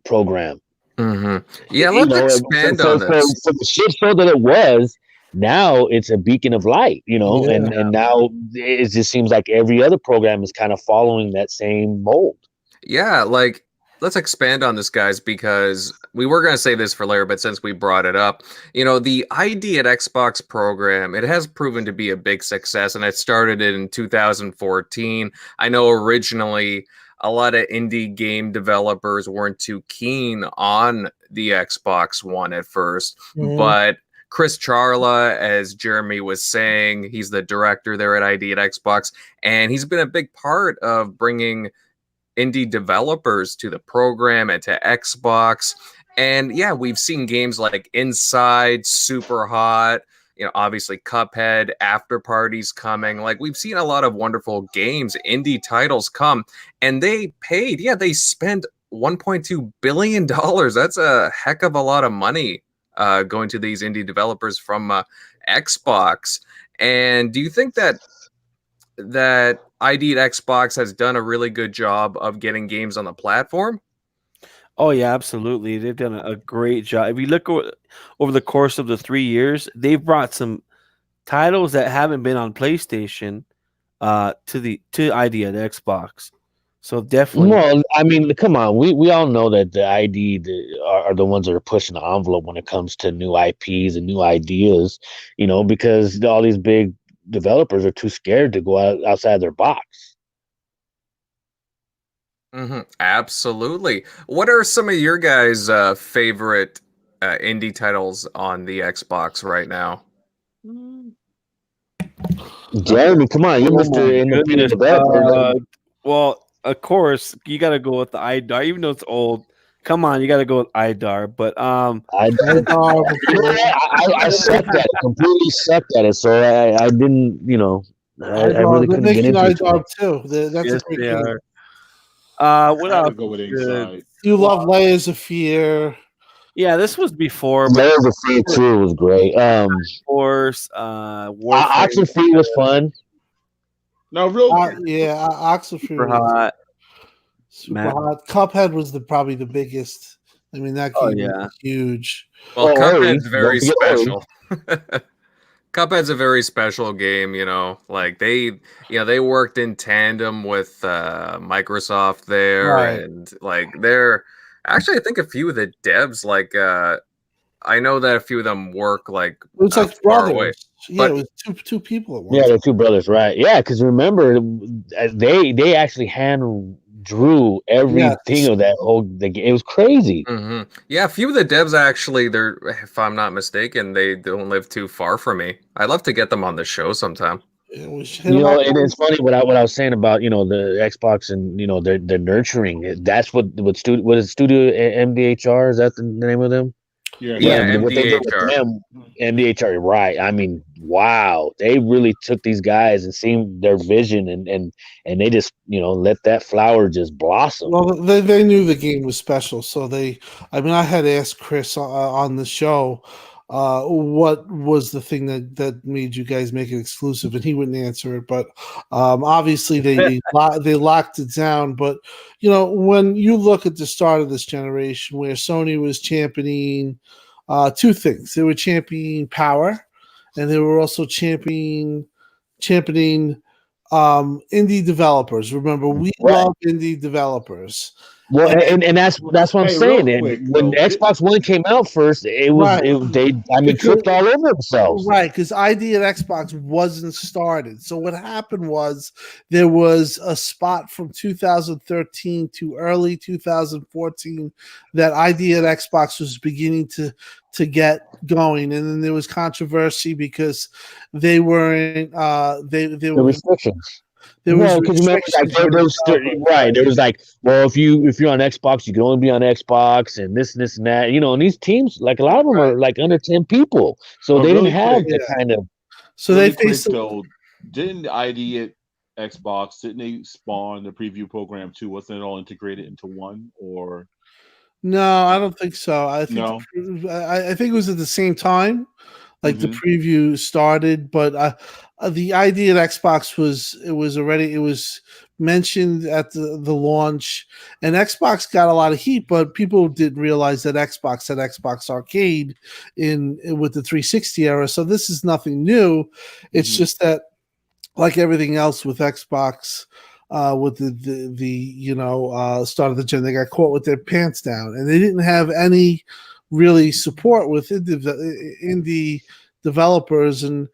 program. Yeah, let's expand on this. So the shit show that it was, now it's a beacon of light, and now it just seems like every other program is kind of following that same mold. Yeah, like let's expand on this, guys, because we were going to say this for later, but since we brought it up, the ID at Xbox program, it has proven to be a big success, and it started in 2014. I know originally a lot of indie game developers weren't too keen on the Xbox One at first, but Chris Charla, as Jeremy was saying, he's the director there at ID at Xbox, and he's been a big part of bringing indie developers to the program and to Xbox. And yeah, we've seen games like Inside, Super Hot, obviously Cuphead, After Parties coming. Like we've seen a lot of wonderful games, indie titles come, and they paid. Yeah, they spent $1.2 billion. That's a heck of a lot of money going to these indie developers from Xbox. And do you think that ID at Xbox has done a really good job of getting games on the platform? Oh yeah, absolutely. They've done a great job. If you look over the course of the 3 years, they've brought some titles that haven't been on PlayStation to ID at Xbox. So definitely. Well, I mean, come on. We all know that the ID are the ones that are pushing the envelope when it comes to new IPs and new ideas, because all these big developers are too scared to go outside their box. Absolutely. What are some of your guys' favorite indie titles on the Xbox right now? Jeremy, come on. You're Mr. Independent developer. Well, of course, you got to go with the IDAR, even though it's old. Come on, you got to go with IDAR. But I sucked at it, completely sucked at it. So I didn't, I really couldn't get into it. IDAR too. That's yes, a great they game. are. What else? Go with Inside. You love Layers of Fear. Yeah, this was before. Layers of Fear 2 was great. Force, Oxen Free was fun. No, real. Oxen Free Super was hot. super hot. Cuphead was probably the biggest. I mean, that game was huge. Well, Cuphead's very special. Cuphead's a very special game, like they worked in tandem with Microsoft there, Right. and like they're actually, I think a few of the devs, like I know that a few of them work like It was like far brothers. away. Yeah, But- it was two people at once. Yeah, they're two brothers, right? Yeah, because remember, they actually hand drew everything of that whole the game. It was crazy. Yeah, a few of the devs actually, if I'm not mistaken, they don't live too far from me. I'd love to get them on the show sometime. And it's funny what I was saying about the Xbox and they're nurturing. That's what is Studio MDHR? Is that the name of them? Yeah, what they did with them, MDHR, right? I mean, wow, they really took these guys and seen their vision, and they just let that flower just blossom. Well, they knew the game was special, so I had asked Chris on the show what was the thing that made you guys make it exclusive, and he wouldn't answer it. But obviously they locked it down. But when you look at the start of this generation, where Sony was championing two things, they were championing power, and they were also championing indie developers. Remember, we love indie developers. Well, and that's what I'm saying. When Xbox One came out first, they tripped all over themselves. Right, because ID at Xbox wasn't started. So what happened was there was a spot from 2013 to early 2014 that ID at Xbox was beginning to get going, and then there was controversy because they weren't the restrictions. There was because there was like, well, if you're on Xbox, you can only be on Xbox, and this and that, and these teams, like a lot of them are like under 10 people, so they didn't have that kind of. So really they faced. Didn't ID at Xbox? Didn't they spawn the preview program too? Wasn't it all integrated into one? Or no, I don't think so. I think I think it was at the same time. Like the preview started, but the idea at Xbox was mentioned at the launch, and Xbox got a lot of heat, but people didn't realize that Xbox had Xbox Arcade with the 360 era. So this is nothing new. It's just that, like everything else with Xbox, with the start of the gen, they got caught with their pants down, and they didn't have any really support with indie developers. And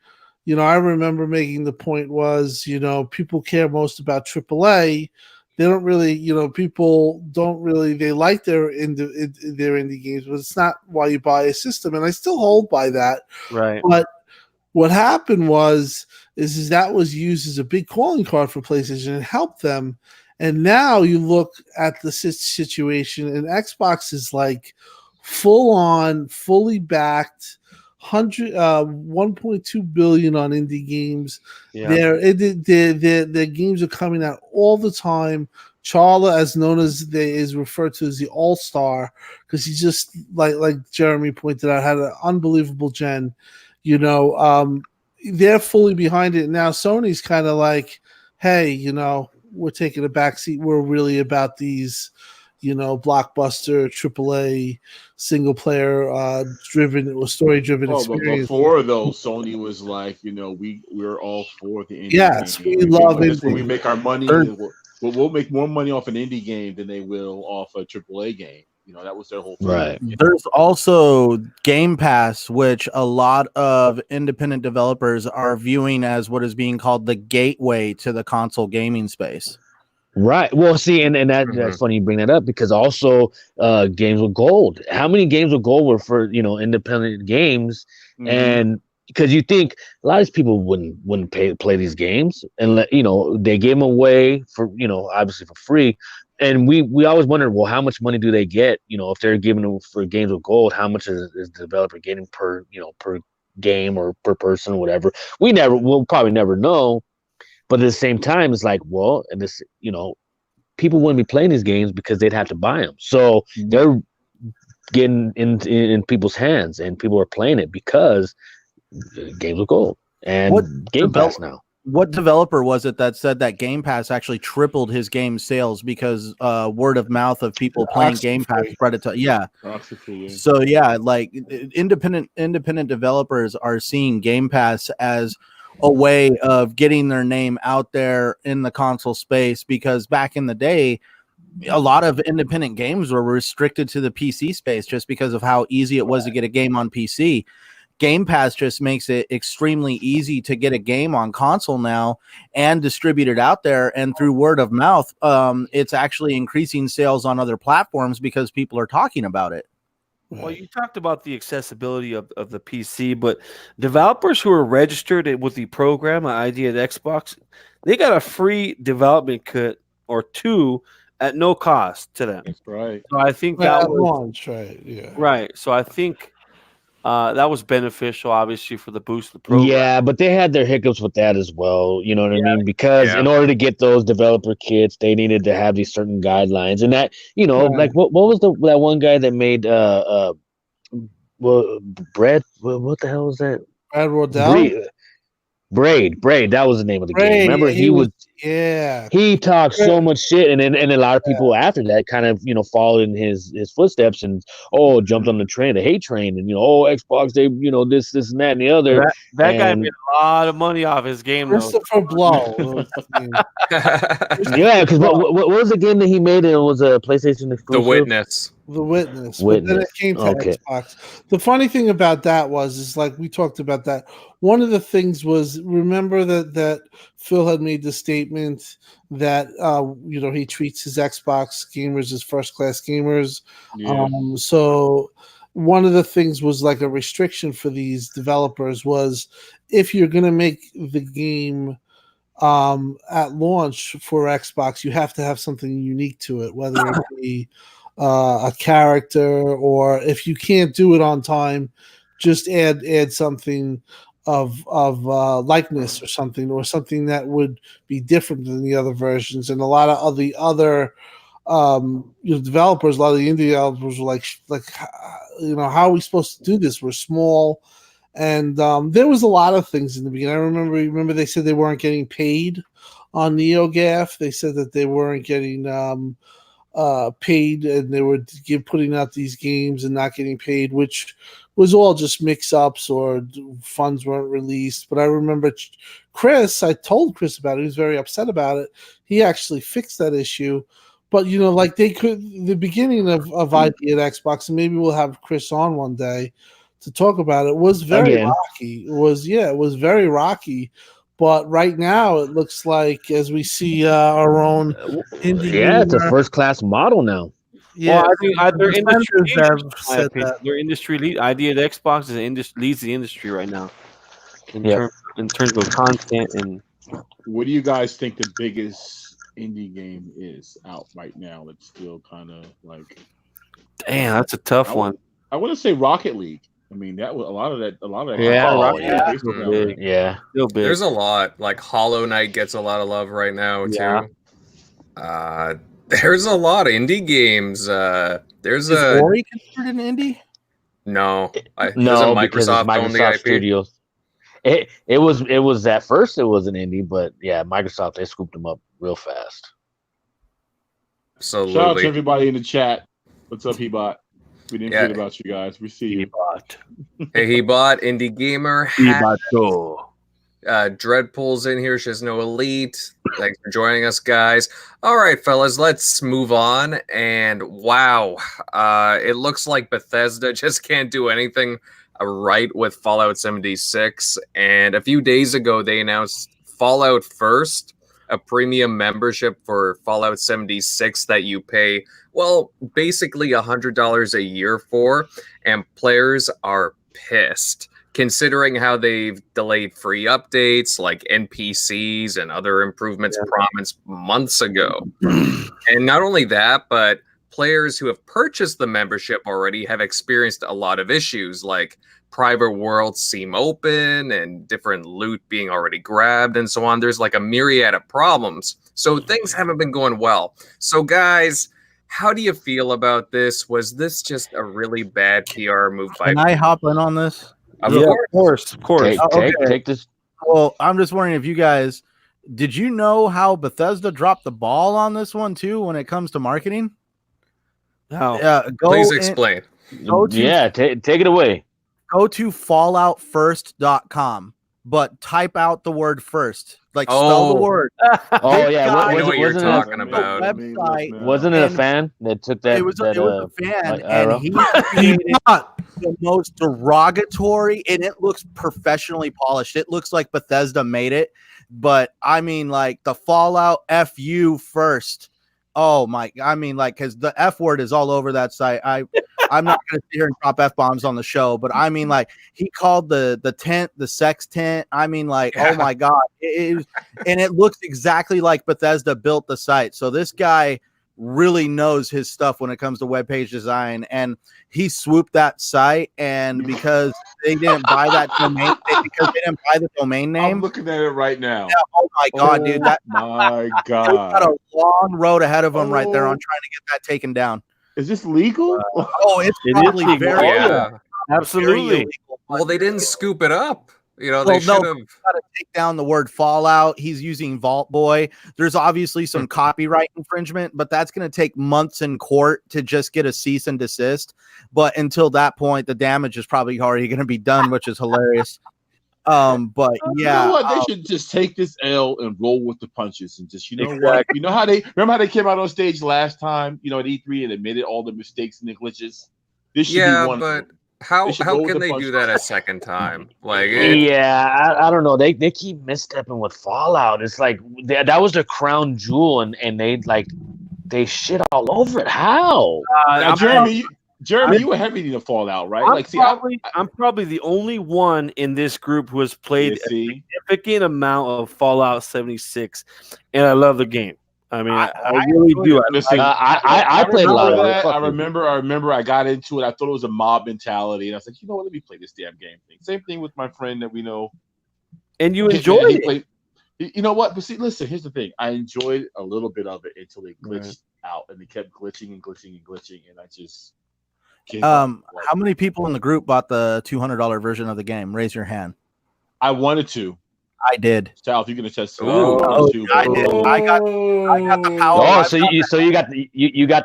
I remember making the point was people care most about AAA. They don't really people don't really, they like their indie games, but it's not why you buy a system, and I still hold by that. Right. But what happened is that was used as a big calling card for PlayStation and helped them. And now you look at the situation, and Xbox is like full on, fully backed, 1.2 billion on indie games. Yeah. Their games are coming out all the time. Charla, as known as is referred to as the All-Star, because he just like Jeremy pointed out, had an unbelievable gen. They're fully behind it now. Sony's kind of like, hey, we're taking a backseat. We're really about these, blockbuster, AAA, single player driven or story driven Oh, but experience. before though, Sony was like, we're all for the indie Yes, game. we love That's where we indie. make our money. We'll make more money off an indie game than they will off a AAA game. That was their whole thing. Right. There's also Game Pass, which a lot of independent developers are viewing as what is being called the gateway to the console gaming space. Right. Well, see, and that's funny you bring that up because also games with gold. How many games with gold were for independent games? Mhm. And because you think a lot of these people wouldn't play these games and they gave them away for obviously for free. And we always wondered, well, how much money do they get? If they're giving them for games with gold, how much is the developer getting per game or per person or whatever? We'll probably never know. But at the same time, it's like, well, and this, people wouldn't be playing these games because they'd have to buy them. So they're getting in people's hands, and people are playing it because games with gold and Game Pass now. What developer was it that said that Game Pass actually tripled his game sales because word of mouth of people playing Game Pass spread it to So like independent developers are seeing Game Pass as a way of getting their name out there in the console space, because back in the day a lot of independent games were restricted to the PC space just because of how easy it was to get a game on PC. Game Pass just makes it extremely easy to get a game on console now and distribute it out there. And through word of mouth, it's actually increasing sales on other platforms because people are talking about it. Well, you talked about the accessibility of the PC, but developers who are registered with the program ID at Xbox, they got a free development kit or two at no cost to them. That's right. So I think that was launch, right? Yeah. Right. So I think that was beneficial, obviously, for the boost of the program. Yeah, but they had their hiccups with that as well. You know what I mean? Because in order to get those developer kits, they needed to have these certain guidelines, and that like what was that one guy that made Brad? What the hell was that? Brad Rodell. Braid. That was the name of the game. Remember, he talked so much shit, and a lot of people after that kind of followed in his footsteps and jumped on the hate train, and Xbox, they this and that and the other. That guy made a lot of money off his game. Christopher Blow. Yeah, because what was the game that he made? It was a PlayStation exclusive. The Witness. But then it came to Xbox. The funny thing about that is like we talked about that. One of the things was, remember that Phil had made the statement that he treats his Xbox gamers as first class gamers. Yeah. So one of the things was like a restriction for these developers was, if you're going to make the game at launch for Xbox, you have to have something unique to it, whether it be a character, or if you can't do it on time, just add something of likeness or something that would be different than the other versions. And a lot of the other developers, a lot of the indie developers were like how are we supposed to do this? We're small. And there was a lot of things in the beginning. I remember they said they weren't getting paid on NeoGAF. They said that they weren't getting paid, and they were putting out these games and not getting paid, which was all just mix-ups or funds weren't released. But I remember I told Chris about it. He was very upset about it. He actually fixed that issue. But, like the beginning of ID at Xbox, and maybe we'll have Chris on one day to talk about it, was very rocky. It was very rocky. But right now, it looks like, as we see our own indie it's a first-class model now. Yeah, well, I think their industry said that. Their industry lead idea at Xbox leads the industry right now in terms of content. And what do you guys think the biggest indie game is out right now? It's still kind of like, damn, that's a tough one. I want to say Rocket League. I mean, that was a lot of that. Yeah, Oh, content yeah. was based around Big. that. Yeah. Still big. There's a lot. Like Hollow Knight gets a lot of love right now Yeah. too. There's a lot of indie games. There's Is a Ori considered an indie? no. Doesn't No, because it's Microsoft own the Microsoft IP? Studios. It was at first it was an indie, but yeah, Microsoft, they scooped them up real fast. Shout out to Absolutely. everybody in the chat. What's up, Hebot? We didn't Yeah. forget about you guys. We see you. Hey, he bought Indie Gamer. Ibato. Dreadpool's in here. She has no elite. Thanks for joining us, guys. All right, fellas, let's move on. And wow, it looks like Bethesda just can't do anything right with Fallout 76. And a few days ago, they announced Fallout First, a premium membership for Fallout 76 that you pay, well, basically $100 a year for. And players are pissed, considering how they've delayed free updates like NPCs and other improvements promised months ago. And not only that, but players who have purchased the membership already have experienced a lot of issues, like private worlds seem open and different loot being already grabbed and so on. There's like a myriad of problems. So things haven't been going well. So guys, how do you feel about this? Was this just a really bad PR move by? Can I hop in on this? Of Of course. Take this. Well, I'm just wondering if you guys did you know how Bethesda dropped the ball on this one too when it comes to marketing? How? Please explain. Take it away. Go to falloutfirst.com, but type out the word first. Like spell the word. Oh yeah, I know what you're wasn't talking about. Website. Wasn't it a fan that took that? It was a fan, arrow? and he created the most derogatory, and it looks professionally polished. It looks like Bethesda made it, but I mean, like the Fallout FU first. Oh my! I mean, like, because the F word is all over that site. I'm not going to sit here and drop F bombs on the show, but I mean, like, he called the tent the sex tent. I mean, like, oh my god, and it looks exactly like Bethesda built the site. So this guy really knows his stuff when it comes to web page design, and he swooped that site. And because they didn't buy that domain, because they didn't buy the domain name. I'm looking at it right now. Yeah, oh my god, dude! My God, he's got a long road ahead of him right there on trying to get that taken down. Is this legal? Oh, it's probably legal. very Absolutely. very illegal. Well, they didn't scoop it up. You know, Well, they should have. got to take down the word Fallout. He's using Vault Boy. There's obviously some copyright infringement, but that's going to take months in court to just get a cease and desist. But until that point, the damage is probably already going to be done, which is hilarious. But yeah, you know what? They should just take this L and roll with the punches and just, what? You know how they came out on stage last time, at E3 and admitted all the mistakes and the glitches. This should be one. But how go with can the they punches. do that a second time? Like, I don't know. They keep misstepping with Fallout. It's like that was their crown jewel, and they shit all over it. How? Now, Jeremy, you were heavy into Fallout, right? I'm probably the only one in this group who has played a significant amount of Fallout 76, and I love the game. I mean, I really do. I played a lot of it. I remember I got into it. I thought it was a mob mentality, and I was like, let me play this damn game thing. Same thing with my friend that we know. And you enjoyed it. You know what? But see, listen, here's the thing. I enjoyed a little bit of it until they glitched out, and they kept glitching, and I just... how many people in the group bought the $200 version of the game? Raise your hand. I wanted to. I did. Sal, if you can attest to that. I did. I got the power. Oh, so you got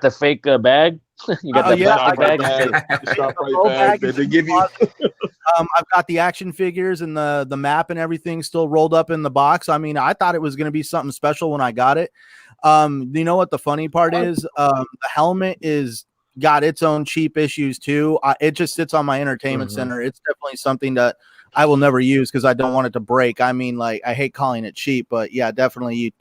the fake bag? You got the plastic bag? They give you. I've got the action figures and the map and everything still rolled up in the box. I mean, I thought it was going to be something special when I got it. You know what the funny part is? The helmet is got its own cheap issues too. It just sits on my entertainment center. It's definitely something that I will never use because I don't want it to break. I mean, like, I hate calling it cheap, but yeah, definitely.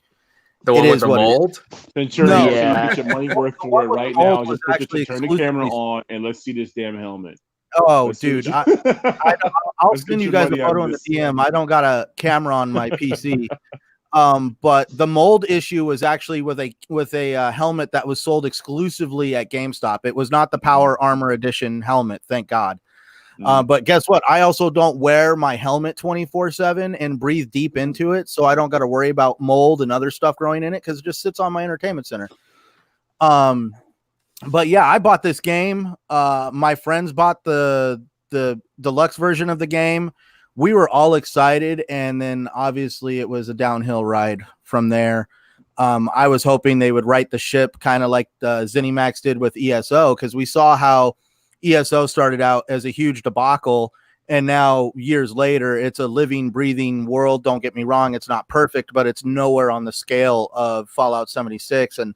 The one with the mold? Ventura, you get your money worth for it right now. Just turn the camera on and let's see this damn helmet. Oh, dude. I'll send you guys a photo in the DM. I don't got a camera on my PC. But the mold issue was actually with a helmet that was sold exclusively at GameStop. It was not the Power Armor Edition helmet, thank God. But guess what? I also don't wear my helmet 24/7 and breathe deep into it, so I don't got to worry about mold and other stuff growing in it because it just sits on my entertainment center. But yeah, I bought this game. My friends bought the deluxe version of the game. We were all excited, and then obviously it was a downhill ride from there. I was hoping they would right the ship, kind of like ZeniMax did with ESO, because we saw how ESO started out as a huge debacle, and now years later, it's a living, breathing world. Don't get me wrong, it's not perfect, but it's nowhere on the scale of Fallout 76, and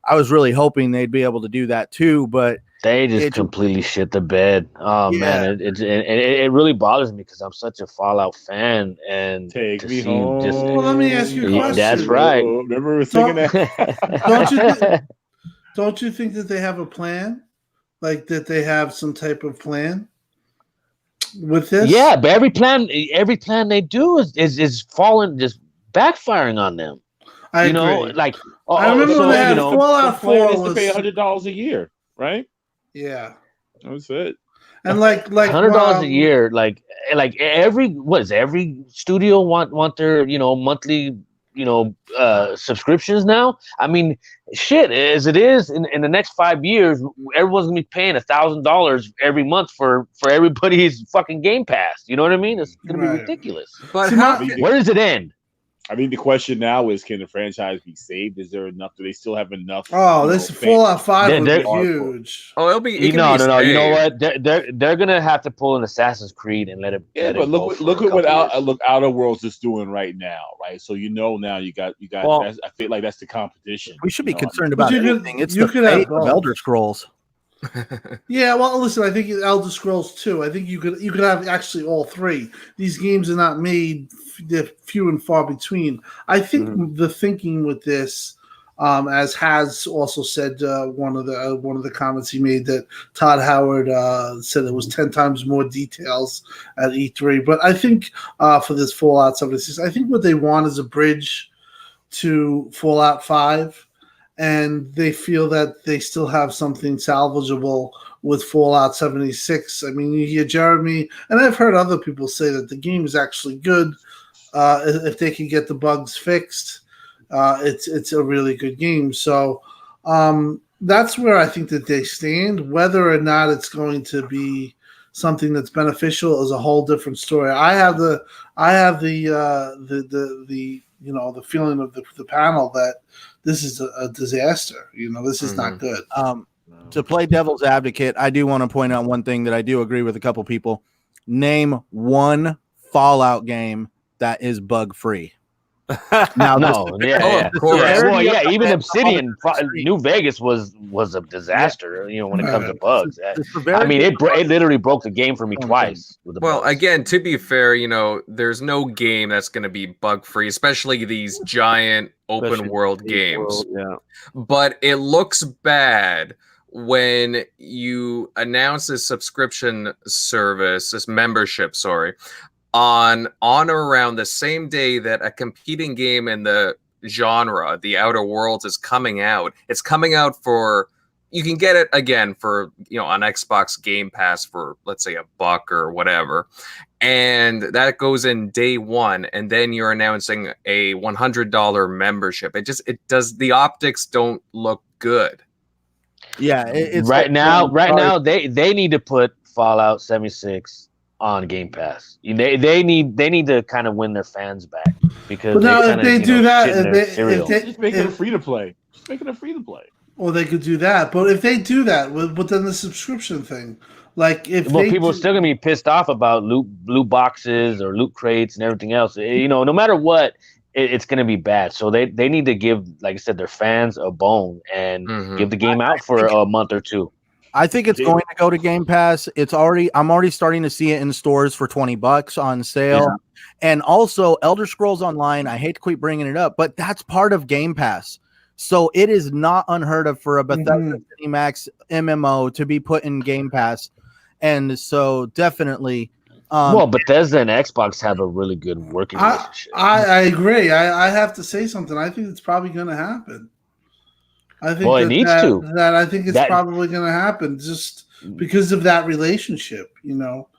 I was really hoping they'd be able to do that too, but they just completely shit the bed. Oh man, it really bothers me because I'm such a Fallout fan. And take me home. Well, let me ask you a question. That's right. Remember thinking that? Don't you think that they have a plan? Like that they have some type of plan with this? Yeah, but every plan they do is falling, just backfiring on them. I agree. Like I remember when they had Fallout 4 was to pay $100 a year, right? Yeah, that's it. And like $100 a year, like every studio want their monthly subscriptions now. I mean, shit, as it is in the next 5 years, everyone's gonna be paying $1,000 every month for everybody's fucking Game Pass. You know what I mean? It's gonna be ridiculous. But where does it end? I mean, the question now is, can the franchise be saved? Is there enough? Do they still have enough? Oh, this Fallout 5 would be huge. Oh, it'll be no. You know what? They're gonna have to pull an Assassin's Creed and let it. Yeah, but look at what Outer Worlds is doing right now, right? So now you got. Well, I feel like that's the competition. We should be concerned about anything. It's the fate of Elder Scrolls. Yeah, well, listen, I think Elder Scrolls 2. I think you could have actually all three. These games are not made; they're few and far between. I think the thinking with this, as has also said, one of the comments he made, that Todd Howard said it was 10 times more details at E3. But I think for this Fallout 76, I think what they want is a bridge to Fallout 5. And they feel that they still have something salvageable with Fallout 76. I mean, you hear Jeremy, and I've heard other people say that the game is actually good. If they can get the bugs fixed, it's a really good game. So that's where I think that they stand. Whether or not it's going to be something that's beneficial is a whole different story. I have the feeling of the panel that this is a disaster. This is not good. To play devil's advocate, I do want to point out one thing that I do agree with a couple people. Name one Fallout game that is bug free. Now, of course. Well, yeah, even Obsidian, New Vegas was a disaster. When it comes to bugs, I mean, it literally broke the game for me twice. With the bugs. Again, to be fair, there's no game that's going to be bug free, especially these giant open world games. But it looks bad when you announce this subscription service, this membership, on or around the same day that a competing game in the genre, The Outer Worlds, is coming out. It's coming out you can get it again for, on Xbox Game Pass for, let's say, $1 or whatever. And that goes in day one. And then you're announcing a $100 membership. The optics don't look good. Yeah. It's now, they need to put Fallout 76 on Game Pass. They need to kind of win their fans back, because if they do that, just make it free to play. Or they could do that, but if they do that, but then the subscription thing, people are still gonna be pissed off about loot boxes or loot crates and everything else. No matter what, it's gonna be bad. So they need to give, like I said, their fans a bone and give the game out for a month or two. I think it's going to go to Game Pass. I'm already starting to see it in stores for $20 on sale. Yeah. And also Elder Scrolls Online, I hate to keep bringing it up, but that's part of Game Pass. So it is not unheard of for a Bethesda Max MMO to be put in Game Pass. And so definitely. Bethesda and Xbox have a really good working relationship. I agree. I have to say something. I think it's probably going to happen. I think it needs to. I think it's probably going to happen. Just because of that relationship.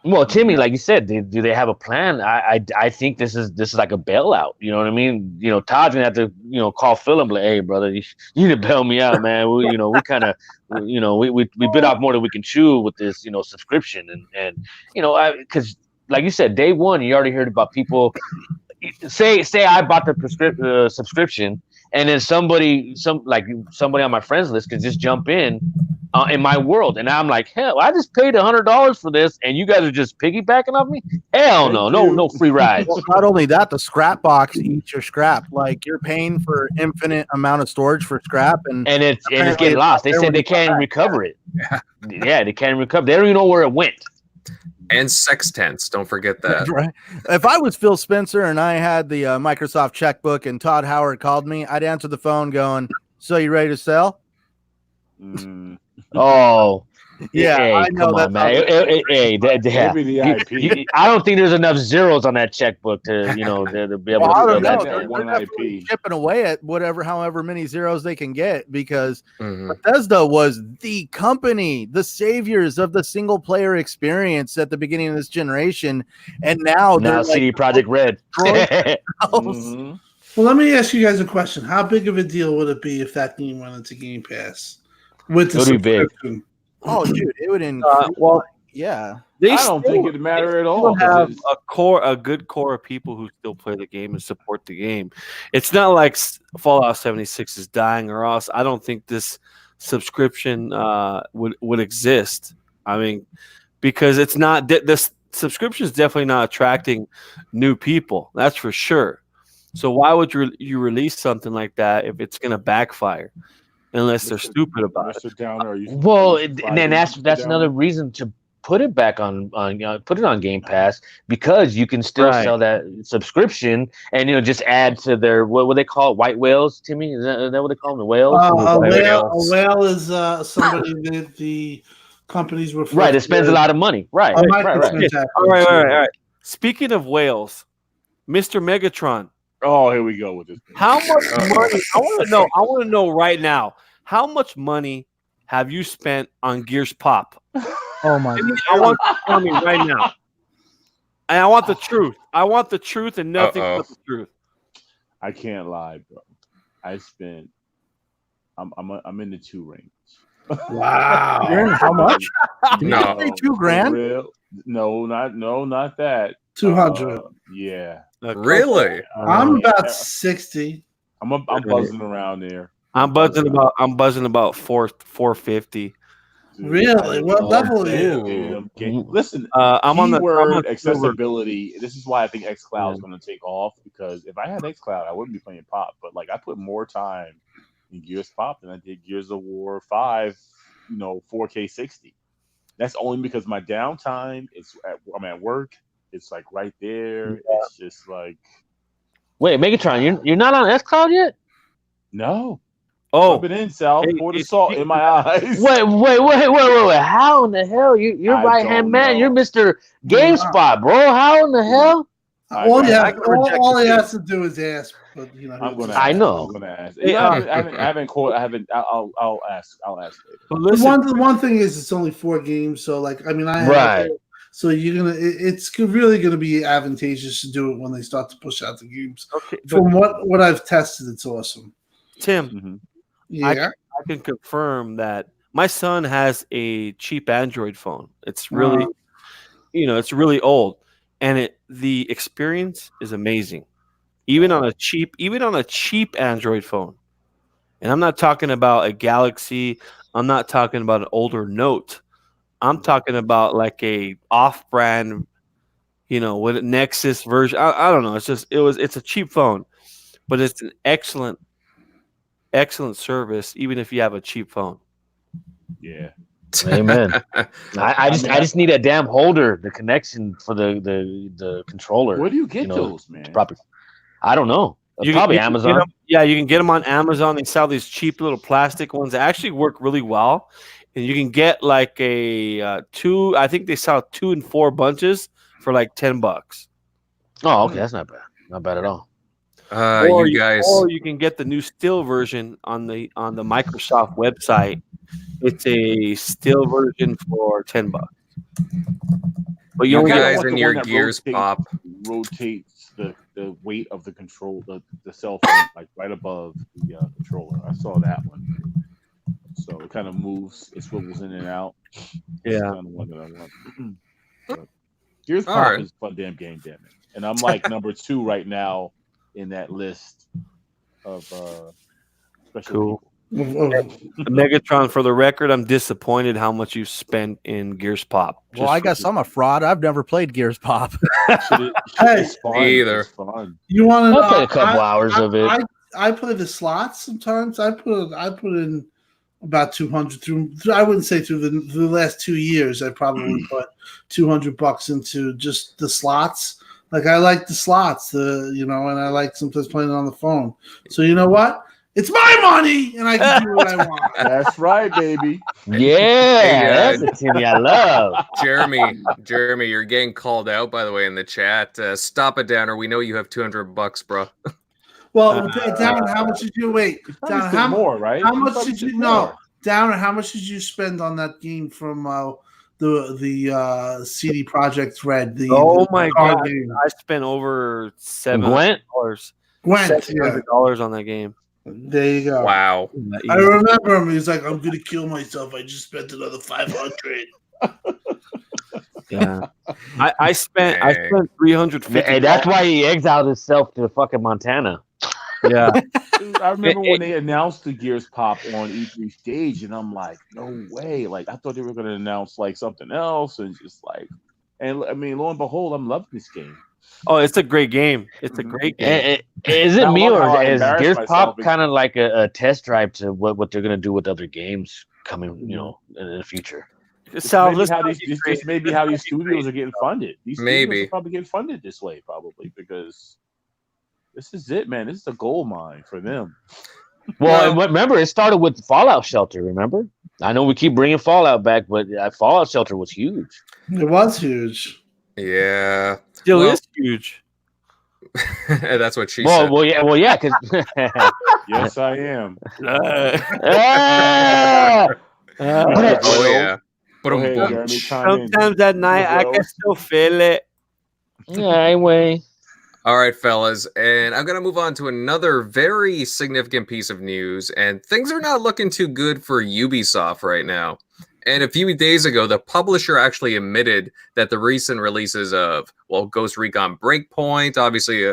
Well, Timmy, like you said, do they have a plan? I think this is like a bailout. You know what I mean? Todd's gonna have to call Phil and be like, hey, brother, you need to bail me out, man. We kind of we bit off more than we can chew with this subscription and because like you said, day one you already heard about people say I bought the subscription. And then somebody on my friends list could just jump in my world, and I'm like, hell, I just paid $100 for this, and you guys are just piggybacking off me? Hell no free rides. Well, not only that, the scrap box eats your scrap. Like you're paying for infinite amount of storage for scrap, and it's getting lost. They said they can't recover it. Yeah, they can't recover. They don't even know where it went. And sextents, don't forget that. Right. If I was Phil Spencer and I had the Microsoft checkbook and Todd Howard called me, I'd answer the phone going, "So you ready to sell?" Oh, yeah, hey, I know that. I don't think there's enough zeros on that checkbook to to be able to fill that. They're chipping away at however many zeros they can get because Bethesda was the company, the saviors of the single player experience at the beginning of this generation, and now they're CD Projekt Red. Well, let me ask you guys a question: how big of a deal would it be if that game went into Game Pass with the subscription? Oh, dude, it would yeah. I don't think it'd matter at all. Have a good core of people who still play the game and support the game. It's not like Fallout 76 is dying, or else I don't think this subscription would exist. I mean, because it's not this subscription is definitely not attracting new people. That's for sure. So why would you release something like that if it's going to backfire? Unless they're stupid about it. Well, and then that's another reason to put it back on put it on Game Pass, because you can still sell that subscription and just add to their what they call it, white whales. Timmy, is that what they call them, the whales? A whale is somebody that the companies refer right. It spends a lot of money. Right. All right. Speaking of whales, Mr. Megatron. Oh, here we go with this. How much money? I want to know right now. How much money have you spent on Gears Pop? Oh my! I want you to tell me right now. And I want the truth. I want the truth and nothing but the truth. I can't lie, bro. I spent. I'm in the 2 range. Wow! You're in how much? No, $2,000. No, not that. 200. Yeah. Really? I'm about 60. I'm buzzing around there. I'm buzzing about 450. Really? What level are you? Listen, I'm on the accessibility. This is why I think xCloud is going to take off, because if I had xCloud, I wouldn't be playing Pop. But I put more time in Gears Pop than I did Gears of War 5. 4K 60. That's only because my downtime I'm at work. It's right there. Yeah. It's just wait, Megatron, you're not on xCloud yet? No. Oh, rub it in, Sal. Pour the salt in my eyes. Wait! How in the hell? You're right hand man. You're Mr. GameSpot, bro. How in the hell? All he has to do is ask. But I'm gonna. I know. I'm gonna ask. I haven't called. I'll ask. I'll ask later. The one thing is, it's only 4 games, so I have. Right. So it's really gonna be advantageous to do it when they start to push out the games. Okay, from what I've tested, it's awesome. Tim. Mm-hmm. Yeah, I can confirm that my son has a cheap Android phone. It's really, it's really old, and the experience is amazing, even on a cheap Android phone. And I'm not talking about a Galaxy. I'm not talking about an older Note. I'm talking about a off-brand, with a Nexus version. I don't know. It's a cheap phone, but it's an excellent service, even if you have a cheap phone. Yeah. Amen. I just need a damn holder, the connection for the controller. Where do you get those, man? I don't know. Probably Amazon. You can get them on Amazon. They sell these cheap little plastic ones that actually work really well. And you can get a 2. I think they sell 2 and 4 bunches for $10. Oh, okay, that's not bad. Not bad at all. Or You guys. or you can get the new still version on the Microsoft website. It's a still version for $10. But you You only get guys want and the your one that Gears pop. rotates the weight of the control, the cell phone, like right above the controller. I saw that one. So it kind of moves, it swivels in and out. That's Yeah. kind of one that I want. But Gears All Pop right. is a fun damn game, damn it. And I'm like number 2 right now in that list of special Cool. people. Megatron, for the record, I'm disappointed how much you spent in Gears Pop. Well, I guess I'm a fraud. I've never played Gears Pop. It's fun. Either. It's fun. You want to? I'll play a couple hours of it. I play the slots sometimes. I put in about 200 through. I wouldn't say through the last 2 years. I probably put $200 into just the slots. Like I like the slots, and I like sometimes playing it on the phone. So you know what? It's my money, and I can do what I want. That's right, baby. Yeah, that's a Timmy I love. Jeremy, you're getting called out, by the way, in the chat. Stop it, Downer. We know you have $200, bro. Well, Downer, how much did you wait? Downer, how more, right? How much did you know? Downer, how much did you spend on that game from the CD Projekt Red? My god, game? I spent over $700. Gwent, $700 on that game. There you go. Wow. I remember him. He's like, I'm gonna kill myself. I just spent another 500. Yeah. I spent $350. Hey, that's why he exiled himself to fucking Montana. Yeah. I remember when they announced the Gears Pop on E3 stage, and I'm like, no way. Like, I thought they were going to announce like something else, and just like, and I mean, lo and behold, I'm loving this game. Oh, it's a great game. It's a great game. Is it me, or is Gears Pop myself. kind of like a test drive to what they're going to do with other games coming, in the future? So This may be how these studios are getting funded. These studios are probably getting funded this way, probably, because this is it, man. This is a gold mine for them. Well, remember, it started with Fallout Shelter, remember? I know we keep bringing Fallout back, but Fallout Shelter was huge. It was huge. Yeah. Still is huge. That's what she said. Well, yeah, because Yes, I am. Oh yeah. Jeremy, sometimes at night I can still feel it. Anyway. All right, fellas, and I'm going to move on to another very significant piece of news, and things are not looking too good for Ubisoft right now. And a few days ago, the publisher actually admitted that the recent releases of, Ghost Recon Breakpoint, obviously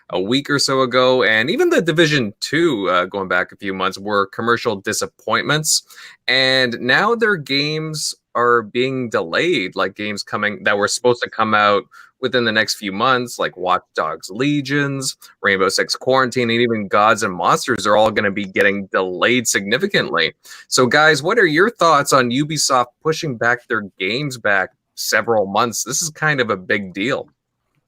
a week or so ago, and even the Division 2 going back a few months were commercial disappointments. And now their games are being delayed, like games that were supposed to come out within the next few months, like Watch Dogs Legions, Rainbow Six Quarantine, and even Gods and Monsters are all going to be getting delayed significantly. So, guys, what are your thoughts on Ubisoft pushing back their games back several months? This is kind of a big deal.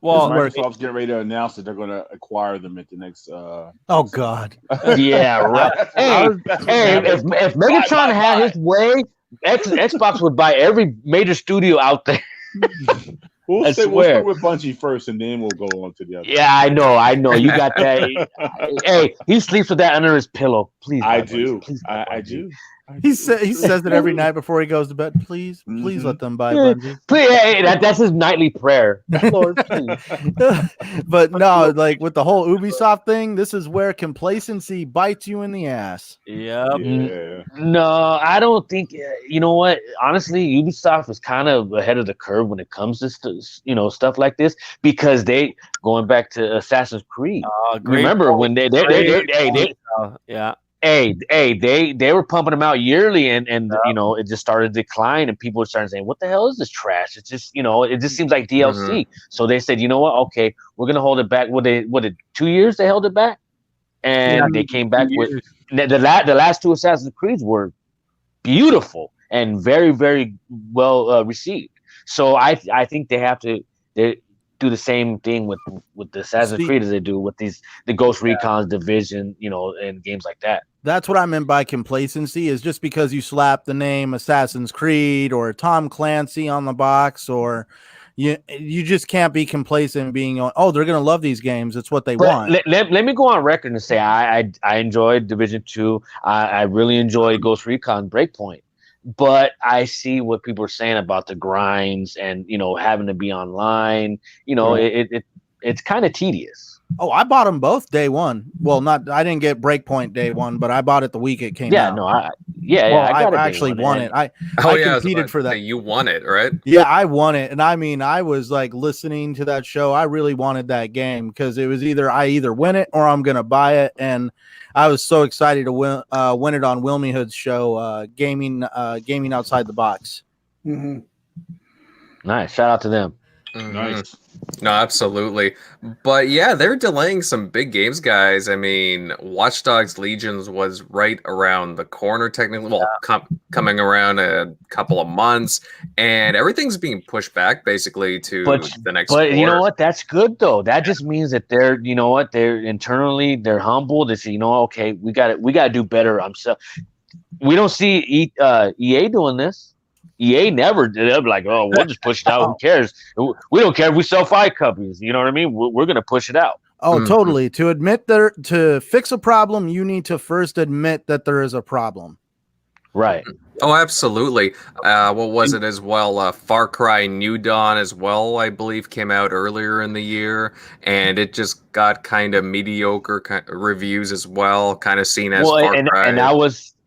Well, Microsoft's getting ready to announce that they're going to acquire them at the next. Oh God! Yeah, right. If Megatron had his way, Xbox would buy every major studio out there. We'll start with Bungie first, and then we'll go on to the other. Yeah, I know. You got that. Hey, he sleeps with that under his pillow. Please, I do. I do. He says it every night before he goes to bed. Please let them buy Bungie. Please, hey, that's his nightly prayer. Lord, please. But no, like with the whole Ubisoft thing, this is where complacency bites you in the ass. Yep. Yeah. No, I don't think. You know what? Honestly, Ubisoft is kind of ahead of the curve when it comes to stuff like this, because they going back to Assassin's Creed. Remember when they yeah. Hey, they were pumping them out yearly, and it just started to decline, and people were starting saying, "What the hell is this trash?" It's just it just seems like DLC. Mm-hmm. So they said, "You know what? Okay, we're gonna hold it back." What did 2 years they held it back, and they came back with the last 2 Assassin's Creeds were beautiful and very, very well received. So I think they have to do the same thing with the Assassin's Creed as they do with the Ghost Recon's Division, and games like that. That's what I meant by complacency, is just because you slap the name Assassin's Creed or Tom Clancy on the box, or you just can't be complacent and being, oh, they're going to love these games. It's what they But want. let me go on record and say I enjoyed Division 2. I really enjoyed Ghost Recon Breakpoint. But I see what people are saying about the grinds and, having to be online. It's kind of tedious. Oh, I bought them both day one. Well, I didn't get Breakpoint day one, but I bought it the week it came out. I got I won it. I competed for that. You won it, right? Yeah, I won it. And I mean, I was like listening to that show. I really wanted that game because it was I either win it or I'm going to buy it. And I was so excited to win it on Wilmy Hood's show, gaming outside the box. Mm-hmm. Nice. Shout out to them. Mm-hmm. Nice. No, absolutely. But yeah, they're delaying some big games, guys. I mean, Watch Dogs Legions was right around the corner, technically. Well, coming around a couple of months, and everything's being pushed back basically to the next quarter. But you know what? That's good though. That just means that they're internally they're humble. They say, okay, we got to do better. We don't see EA doing this. EA never did. They're like, oh, we'll just push it out. Who cares? We don't care if we sell 5 copies. You know what I mean? We're going to push it out. Oh, totally. To fix a problem, you need to first admit that there is a problem. Right. Oh, absolutely. What was it as well? Far Cry New Dawn as well, I believe, came out earlier in the year, and it just got kind of mediocre reviews as well, kind of seen as Far Cry.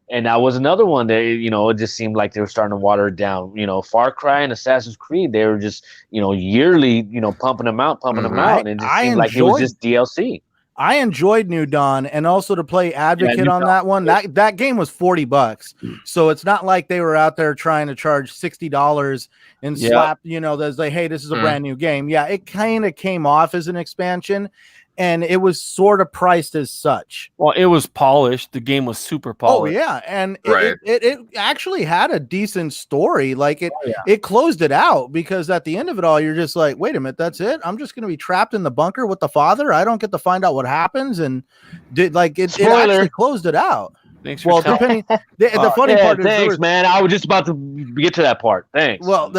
And that was another one that, it just seemed like they were starting to water it down. Far Cry and Assassin's Creed, they were just, yearly, pumping them out. And it just seemed like it was just DLC. I enjoyed New Dawn, and also to play advocate on that one. That game was $40. So it's not like they were out there trying to charge $60 and slap, there's like, hey, this is a brand new game. Yeah, it kind of came off as an expansion. And it was sort of priced as such. Well, it was polished. The game was super polished. Oh yeah, and it actually had a decent story. Like it closed it out, because at the end of it all, you're just like, wait a minute, that's it? I'm just going to be trapped in the bunker with the father. I don't get to find out what happens, and it actually closed it out. Thanks for depending. The funny part is, thanks, man. I was just about to get to that part. Thanks. Well,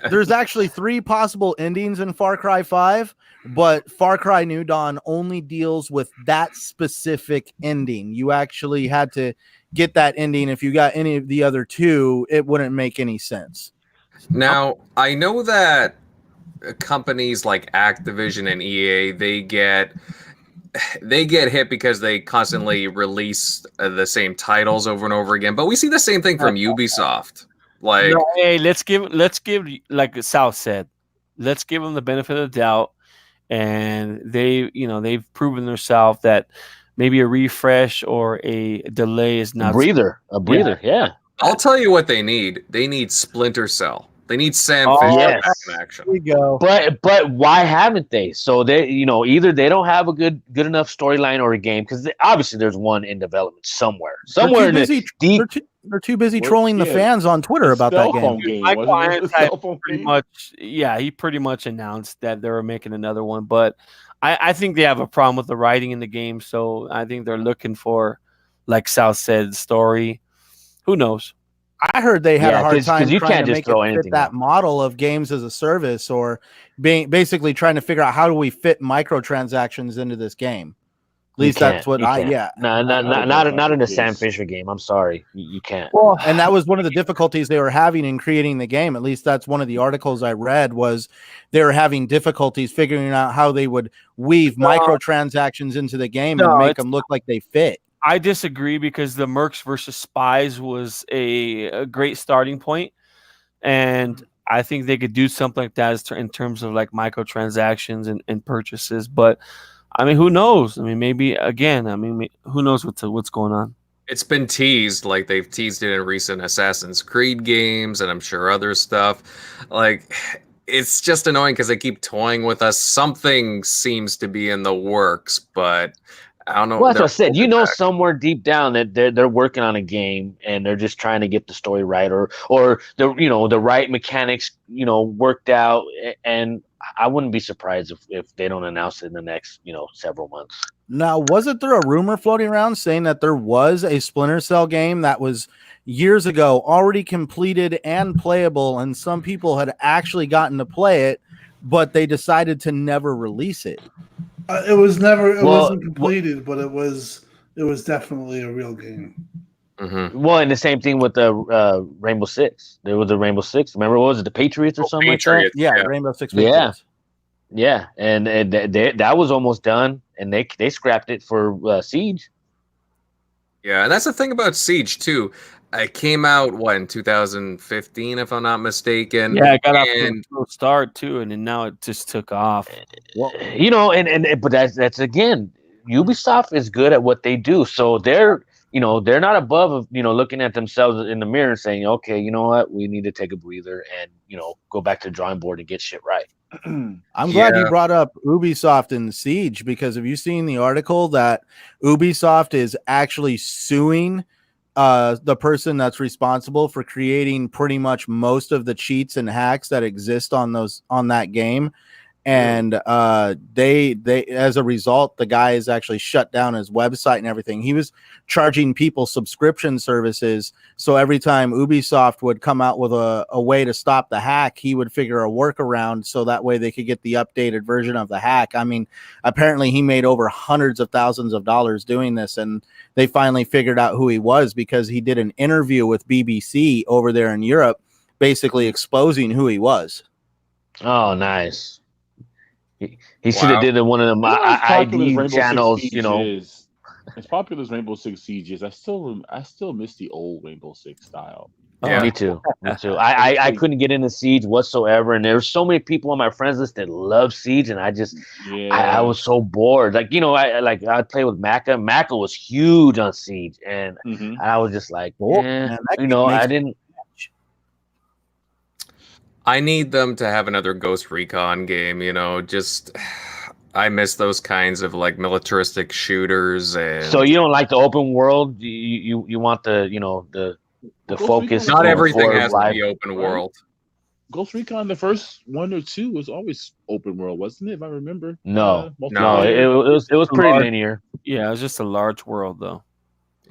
there's actually 3 possible endings in Far Cry 5, but Far Cry New Dawn only deals with that specific ending. You actually had to get that ending. If you got any of the other 2, it wouldn't make any sense. Now, I know that companies like Activision and EA, they get hit because they constantly release the same titles over and over again. But we see the same thing from Ubisoft. Like, hey, let's give, like South said, let's give them the benefit of the doubt. And they've proven themselves that maybe a refresh or a delay is not a breather. Yeah. I'll tell you what they need. They need Splinter Cell. They need Sam Fisher back in action. There you go. But why haven't they? So they, either they don't have a good enough storyline or a game, because obviously there's one in development somewhere. They're too busy trolling the fans on Twitter about that game. He pretty much announced that they were making another one, but I think they have a problem with the writing in the game. So I think they're looking for, like South said, story. Who knows? I heard they had a hard time you trying can't to just make throw it fit anything that model of games as a service, or basically trying to figure out how do we fit microtransactions into this game. At least that's what not in a Sam Fisher game. I'm sorry, you can't. Well, and that was one of the difficulties they were having in creating the game. At least that's one of the articles I read, was they were having difficulties figuring out how they would weave microtransactions into the game and make them look like they fit. I disagree, because the Mercs versus Spies was a great starting point, and I think they could do something like that in terms of like microtransactions and purchases. But I mean, who knows? I mean, maybe again. I mean, who knows what's going on? It's been teased, like they've teased it in recent Assassin's Creed games, and I'm sure other stuff. Like, it's just annoying because they keep toying with us. Something seems to be in the works, but I don't know. Well, that's they're what I said. holding back. Somewhere deep down that they're working on a game and they're just trying to get the story right, or the right mechanics worked out. And I wouldn't be surprised if they don't announce it in the next several months. Now, wasn't there a rumor floating around saying that there was a Splinter Cell game that was years ago already completed and playable, and some people had actually gotten to play it, but they decided to never release it? It wasn't completed, but it was definitely a real game. Mm-hmm. Well, and the same thing with the Rainbow Six. There was a Rainbow Six. Remember, what was it, the Patriots or something like that? Yeah, Rainbow Six Patriots. Yeah, and that was almost done, and they scrapped it for Siege. Yeah, and that's the thing about Siege too. It came out in 2015, if I'm not mistaken. Yeah, it got off to a slow start too, and then now it just took off. Well, but that's again, Ubisoft is good at what they do, so they're not above looking at themselves in the mirror and saying, okay, you know what, we need to take a breather and go back to the drawing board and get shit right. I'm glad you brought up Ubisoft and Siege, because have you seen the article that Ubisoft is actually suing the person that's responsible for creating pretty much most of the cheats and hacks that exist on that game? And they as a result, the guy has actually shut down his website and everything. He was charging people subscription services, so every time Ubisoft would come out with a way to stop the hack, he would figure a workaround so that way they could get the updated version of the hack. I mean, apparently he made over hundreds of thousands of dollars doing this, and they finally figured out who he was because he did an interview with BBC over there in Europe, basically exposing who he was. Oh, nice. He should have did one of them ID channels, As popular as Rainbow Six Siege is, I still miss the old Rainbow Six style. Yeah. Me too. I couldn't get into Siege whatsoever, and there's so many people on my friends list that love Siege, and I was so bored. I'd play with Macca. Macca was huge on Siege, and I was just like, I didn't. I need them to have another Ghost Recon game, I miss those kinds of militaristic shooters. And so you don't like the open world? You want the the focus? Not everything has to be open world. Ghost Recon, the first 1 or 2 was always open world, wasn't it? If I remember. No, it was pretty linear. Yeah, it was just a large world though.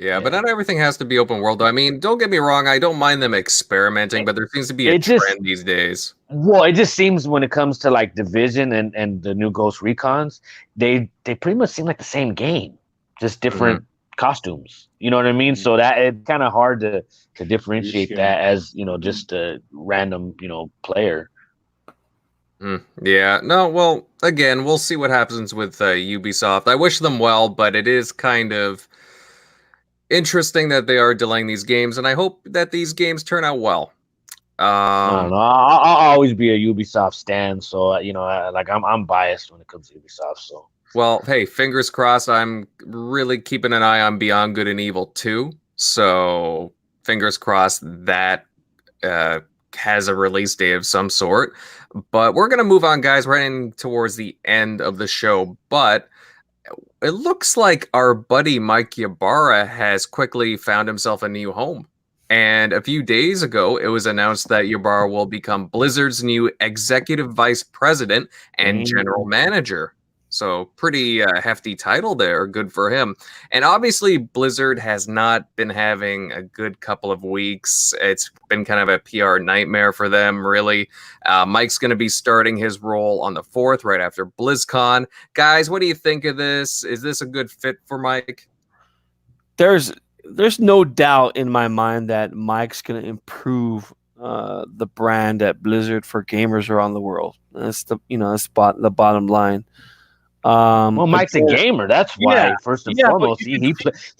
Yeah, but not everything has to be open world. I mean, don't get me wrong. I don't mind them experimenting, but there seems to be a trend these days. Well, it just seems when it comes to Division and the new Ghost Recons, they pretty much seem like the same game, just different costumes. You know what I mean? So that it's kind of hard to differentiate that as just a random player. Yeah. No. Well, again, we'll see what happens with Ubisoft. I wish them well, but it is kind of interesting that they are delaying these games, and I hope that these games turn out well. I don't know. I'll always be a Ubisoft stan, so I'm biased when it comes to Ubisoft. So, well, hey, fingers crossed. I'm really keeping an eye on Beyond Good and Evil 2, so fingers crossed that has a release date of some sort. But we're gonna move on, guys. Right in towards the end of the show, but it looks like our buddy Mike Ybarra has quickly found himself a new home. And a few days ago, it was announced that Ybarra will become Blizzard's new executive vice president and general manager. So pretty hefty title there. Good for him. And obviously, Blizzard has not been having a good couple of weeks. It's been kind of a PR nightmare for them, really. Mike's going to be starting his role on the 4th, right after BlizzCon. Guys, what do you think of this? Is this a good fit for Mike? There's no doubt in my mind that Mike's going to improve the brand at Blizzard for gamers around the world. That's the bottom line. Mike's a gamer. That's why. First and foremost,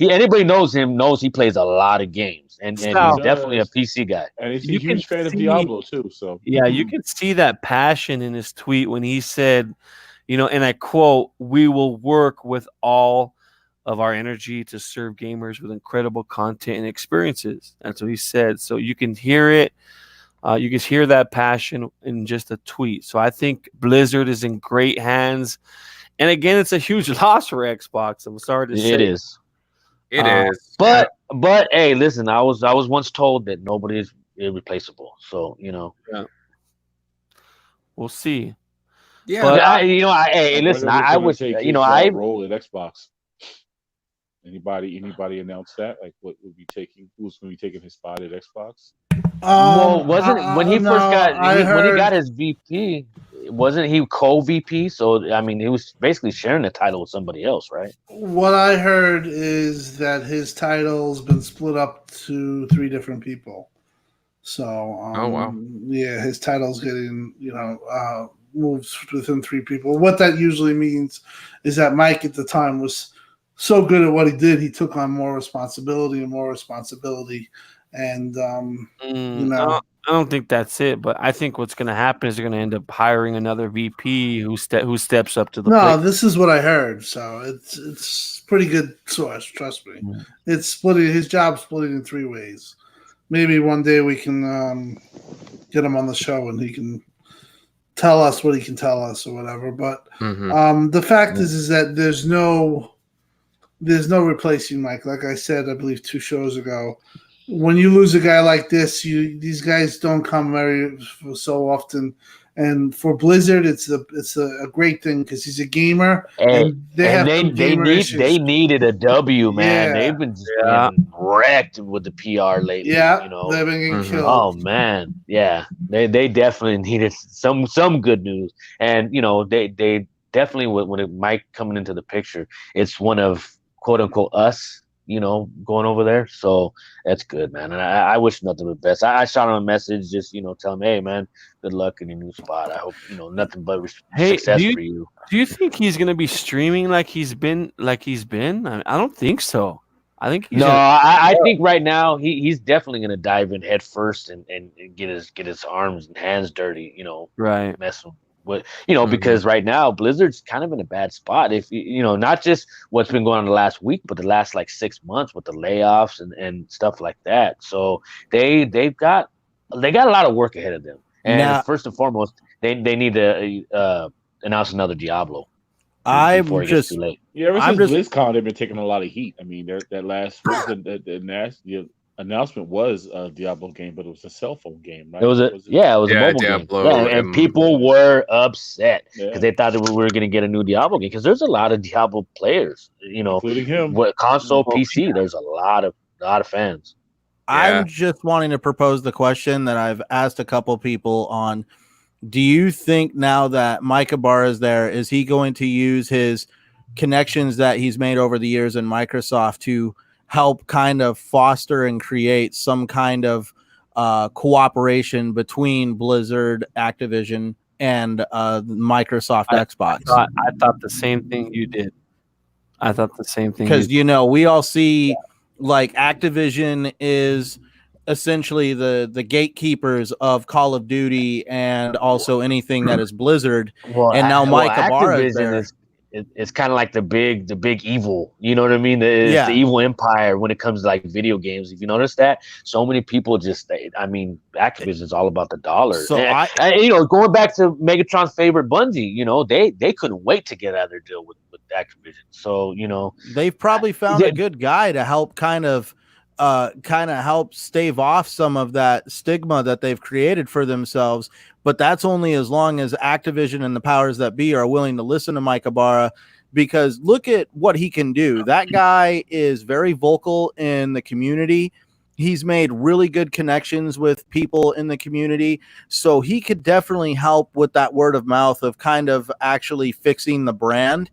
anybody knows him knows he plays a lot of games, and he's definitely a PC guy. And he's a huge fan of Diablo too. So you can see that passion in his tweet when he said, and I quote, "We will work with all of our energy to serve gamers with incredible content and experiences." That's what he said. So you can hear it. You can hear that passion in just a tweet. So I think Blizzard is in great hands. And again, it's a huge loss for Xbox. I'm sorry to say. It is. It is. But hey, listen, I was once told that nobody is irreplaceable. So We'll see. Yeah. But hey, listen, I would take his I role at Xbox. Anybody announce that? Like, what would be taking? Who's going to be taking his spot at Xbox? Well, wasn't when he no, first got when he heard- got his VP, wasn't he co-VP? So I mean, he was basically sharing the title with somebody else, right? What I heard is that his title's been split up to 3 different people. So, Oh, wow. Yeah, his title's getting, moved within 3 people. What that usually means is that Mike at the time was so good at what he did, he took on more responsibility. And, I don't think that's it. But I think what's going to happen is they're going to end up hiring another VP who steps up to the plate. this is what I heard. So it's pretty good source. Trust me. Mm. It's splitting his job split in 3 ways. Maybe one day we can get him on the show and he can tell us what he can tell us or whatever. But the fact is that there's no replacing Mike. Like I said, I believe 2 shows ago, when you lose a guy like this, these guys don't come so often. And for Blizzard, it's a great thing because he's a gamer, and they needed a W, man. Yeah. They've been just getting wrecked with the PR lately. Yeah, you know, they've been getting killed. Oh man, yeah, they definitely needed some good news, and they definitely with Mike coming into the picture, it's one of quote unquote us. Going over there. So that's good, man. And I wish nothing but best. I shot him a message, just, tell him, hey, man, good luck in your new spot. I hope, nothing but success for you. Do you think he's going to be streaming like he's been? I don't think so. I think he's I think right now he's definitely going to dive in head first and get his arms and hands dirty, right. messing with, because right now Blizzard's kind of in a bad spot. If not just what's been going on the last week, but the last like 6 months with the layoffs and stuff like that. So they got a lot of work ahead of them. And first and foremost, they need to announce another Diablo. Before it gets too late. Yeah, ever since BlizzCon, they've been taking a lot of heat. I mean, that last the announcement was a Diablo game, but it was a cell phone game, right? It was a mobile Diablo, game. Yeah, and people were upset because they thought that we were going to get a new Diablo game because there's a lot of Diablo players, including him. Console, PC. There's a lot of fans. I'm just wanting to propose the question that I've asked a couple people on. Do you think now that Mike Ybarra is there, is he going to use his connections that he's made over the years in Microsoft to help kind of foster and create some kind of cooperation between Blizzard, Activision, and Microsoft Xbox? I thought the same thing you did. I thought the same thing. Because, we all see like Activision is essentially the gatekeepers of Call of Duty and also anything that is Blizzard. And now Mike Ybarra is there. It's kind of like the big evil, you know what I mean? It's the evil empire when it comes to like video games. If you notice that, so many people Activision is all about the dollar. So going back to Megatron's favorite Bungie, they couldn't wait to get out of their deal with Activision. So they've probably found a good guy to help kind of help stave off some of that stigma that they've created for themselves. But that's only as long as Activision and the powers that be are willing to listen to Mike Ybarra, because look at what he can do. That guy is very vocal in the community. He's made really good connections with people in the community. So he could definitely help with that word of mouth of kind of actually fixing the brand.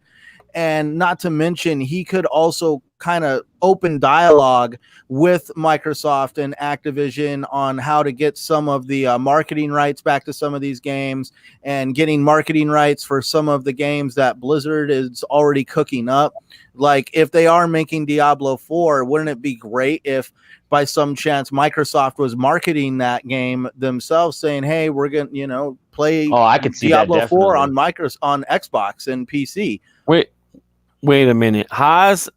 And not to mention, he could also kind of open dialogue with Microsoft and Activision on how to get some of the marketing rights back to some of these games and getting marketing rights for some of the games that Blizzard is already cooking up. Like if they are making Diablo 4, wouldn't it be great if by some chance Microsoft was marketing that game themselves, saying, hey, we're going to play I could see Diablo 4 on Xbox and PC. Wait a minute. Haas,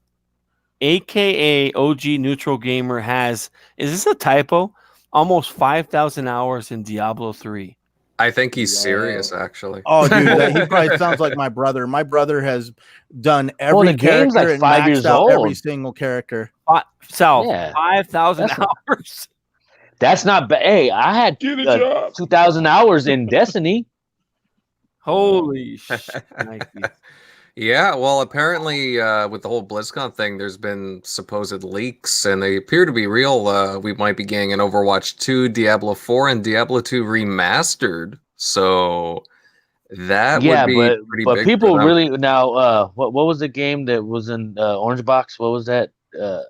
aka OG Neutral Gamer, is this a typo? Almost 5,000 hours in Diablo 3. I think he's serious, actually. Oh, dude, he probably sounds like my brother. My brother has done every the game's character like and 5 maxed years out every old. single character. South, Yeah. 5,000 That's not- hours. That's not bad. Hey, I had Get a job. 2,000 hours in Destiny. Holy shit. Yeah, well, apparently with the whole BlizzCon thing, there's been supposed leaks, and they appear to be real. We might be getting an Overwatch 2, Diablo 4, and Diablo 2 remastered. So that would be pretty but big people for them. really now. What was the game that was in Orange Box? What was that?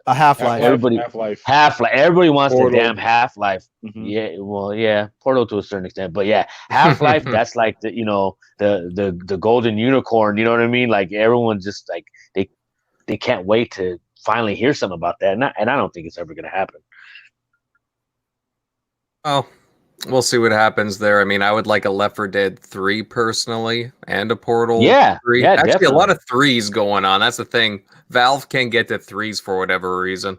A Half-Life. Half-Life. Half-Life. Everybody wants Portal. the damn Half-Life. Mhm. Yeah, well, yeah, Portal to a certain extent, but yeah, Half-Life. That's like the golden unicorn. You know what I mean? Like everyone's just like they can't wait to finally hear something about that, and I don't think it's ever going to happen. Oh, we'll see what happens there. I mean, I would like a Left 4 Dead 3 personally, and a Portal 3. Yeah, Actually, definitely. a lot of 3s going on. That's the thing. Valve can't get to 3s for whatever reason.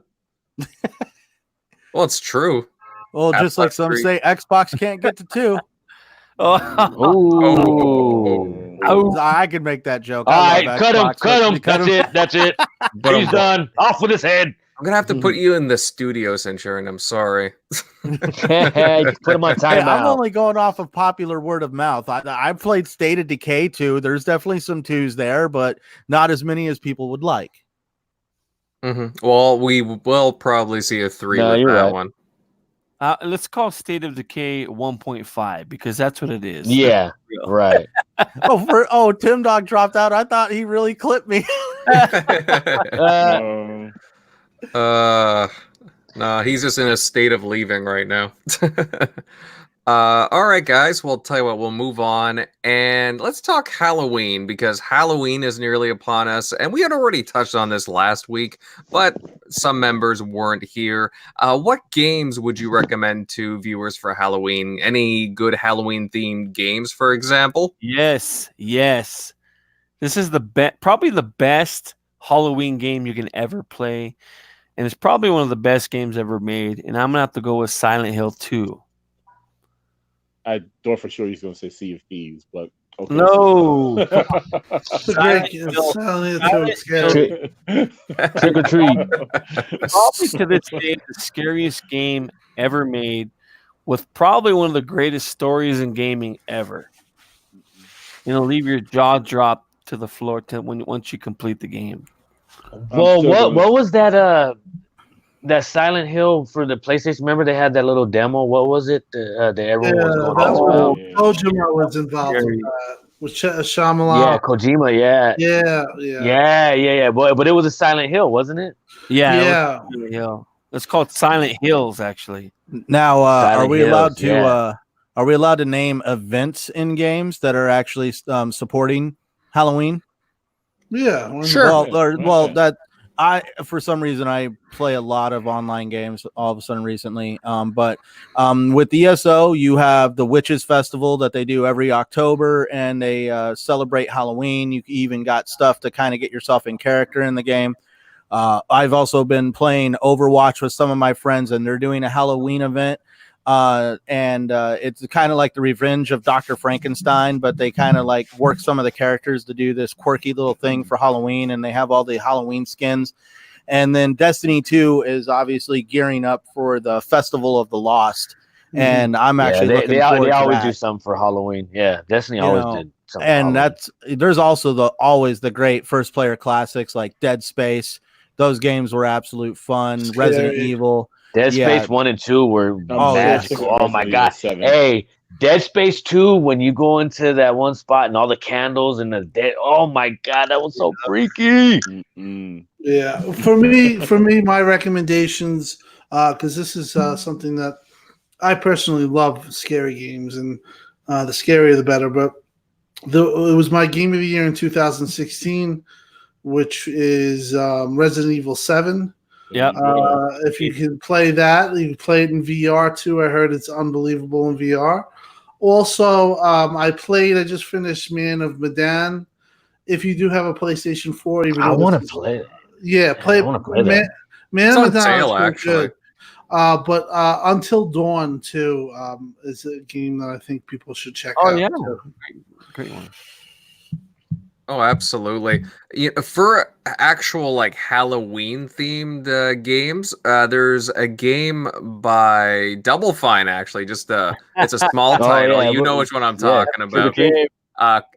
Well, it's true. Well, just like some Half-Life 3. say, Xbox can't get to 2. Oh. I could make that joke. All I right, love cut him. Xbox. That's it. But He's done. Off with his head. I'm gonna have to put you in the studio, Centurion. I'm sorry. Put him on Hey, I'm timeout. only going off of popular word of mouth. I played State of Decay 2. There's definitely some 2s there, but not as many as people would like. Well, we will probably see a 3 No, with you're that right. one. Let's call State of Decay 1.5 because that's what it is. Yeah, right. Tim Dog dropped out. I thought he really clipped me. No, he's just in a state of leaving right now. All right, guys. Well, tell you what, we'll move on and let's talk Halloween because Halloween is nearly upon us, and we had already touched on this last week, but some members weren't here. What games would you recommend to viewers for Halloween? Any good Halloween-themed games, for example? Yes. This is probably the best Halloween game you can ever play, and it's probably one of the best games ever made. And I'm gonna have to go with Silent Hill 2. I thought for sure he's going to say Sea of Thieves, but okay. No. Silent Hill 2 is scary. Trick or treat. Probably to this day the scariest game ever made, with probably one of the greatest stories in gaming ever. Leave your jaw drop to the floor once you complete the game. Well, what was that Silent Hill for the PlayStation? Remember they had that little demo. What was it? That everyone was going that's on what about? Kojima was involved with that. With Shyamalan. Yeah, Kojima. Yeah. But it was a Silent Hill, wasn't it? Yeah. Silent Hill. It's called Silent Hills, actually. Now, are we allowed to? yeah. Are we allowed to name events in games that are actually supporting Halloween? Yeah, Sure. That for some reason I play a lot of online games all of a sudden recently. But with ESO, you have the Witches Festival that they do every October, and they celebrate Halloween. You even got stuff to kind of get yourself in character in the game. I've also been playing Overwatch with some of my friends, and they're doing a Halloween event. And it's kind of like the Revenge of Dr. Frankenstein, but they kind of like work some of the characters to do this quirky little thing for Halloween, and they have all the Halloween skins. And then Destiny 2 is obviously gearing up for the Festival of the Lost, and I'm actually looking forward they to always that. do something for Halloween. Yeah, Destiny always did something. And there's also always the great first player classics like Dead Space. Those games were absolute fun. Resident Evil. Dead Space 1 and 2 were magical. Yeah. Oh my god! Hey, Dead Space 2, when you go into that one spot and all the candles and the dead. Oh my god, that was so freaky. Yeah, for me, my recommendations, because this is something that I personally love, scary games, and the scarier the better. But it was my game of the year in 2016, which is Resident Evil 7. Yeah. If you can play that, you can play it in VR too. I heard it's unbelievable in VR. Also, I just finished Man of Medan. If you do have a PlayStation 4, I want to play it. Yeah, play. I want to play that. Man It's of on Medan sale, is actually. good. But Until Dawn too is a game that I think people should check out. Oh yeah, too. great one. Oh, absolutely. For actual like Halloween themed games, there's a game by Double Fine. Actually, just it's a small title. yeah, You know which one I'm yeah, talking about. Trick or Treat.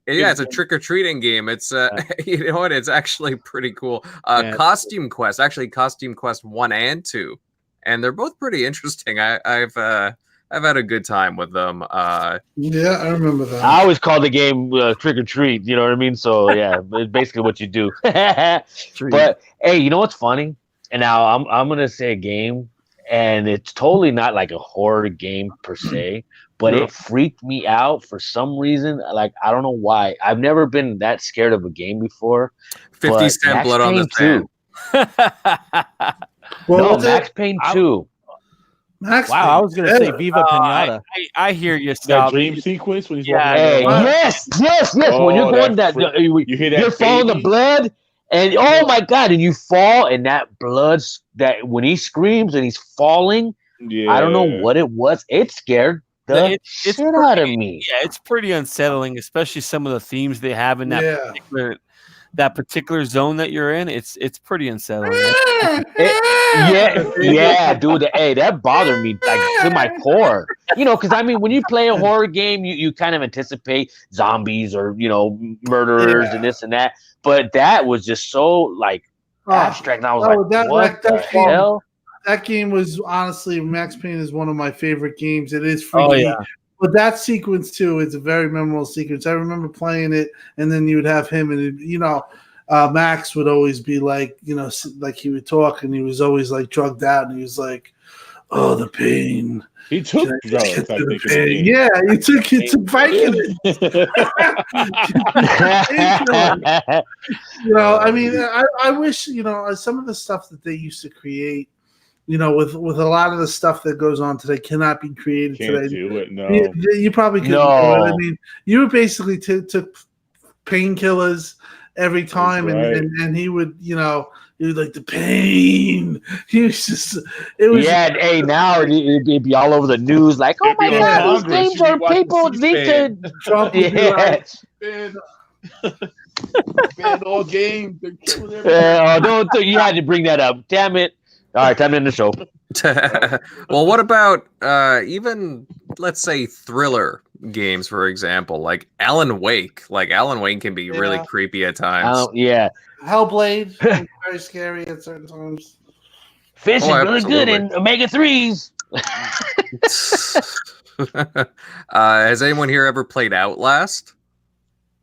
Yeah, it's a trick or treating game. It's you know what? It's actually pretty cool. Yeah. Costume Quest, actually, Costume Quest 1 and 2, and they're both pretty interesting. I've had a good time with them. Yeah, I remember that. I always call the game Trick or Treat. You know what I mean? So yeah, it's basically what you do. But hey, you know what's funny? And now I'm gonna say a game, and it's totally not like a horror game per se, but it freaked me out for some reason. Like I don't know why. I've never been that scared of a game before. 50 Cent Max Blood on the Payne Sand. Well, Max Payne 2. Max Wow, I was gonna say Viva Pinata. I hear you, That Sal. dream sequence when he's Yeah, walking Hey, around. yes. Oh, When you're going that you hear that you're following the baby? blood, and oh my god, and you fall, and that blood, that when he screams and he's falling, Yeah. I don't know what it was. It scared the It's shit out of me. Yeah, it's pretty unsettling, especially some of the themes they have in that particular zone that you're in. It's pretty unsettling. Yeah, dude. Hey, that bothered me like to my core. You know, because I mean, when you play a horror game, you kind of anticipate zombies or murderers and this and that. But that was just so like abstract. And I was like, what the hell? That game was honestly, Max Payne is one of my favorite games. It is freaky. But that sequence too, it's a very memorable sequence. I remember playing it, and then you would have him, and Max would always be like, like he would talk, and he was always like drugged out, and he was like, "Oh, the pain." He took drugs, I think. Yeah, he took Vicodin. I mean, I wish some of the stuff that they used to create. With a lot of the stuff that goes on today cannot be created today. Do it, no. You probably couldn't do it. I mean, you basically took painkillers every time, right. and he would, he was like the pain. He was just, it was. Yeah, hey, now it'd be all over the news, like, oh my god, these games are people need to. Trump would be like, ban all games. You had to bring that up. Damn it. All right, time to end the show. Well, what about even, let's say, thriller games, for example, like Alan Wake? Like, Alan Wake can be really creepy at times. Yeah. Hellblade, very scary at certain times. Fish is really good in omega 3s. Has anyone here ever played Outlast?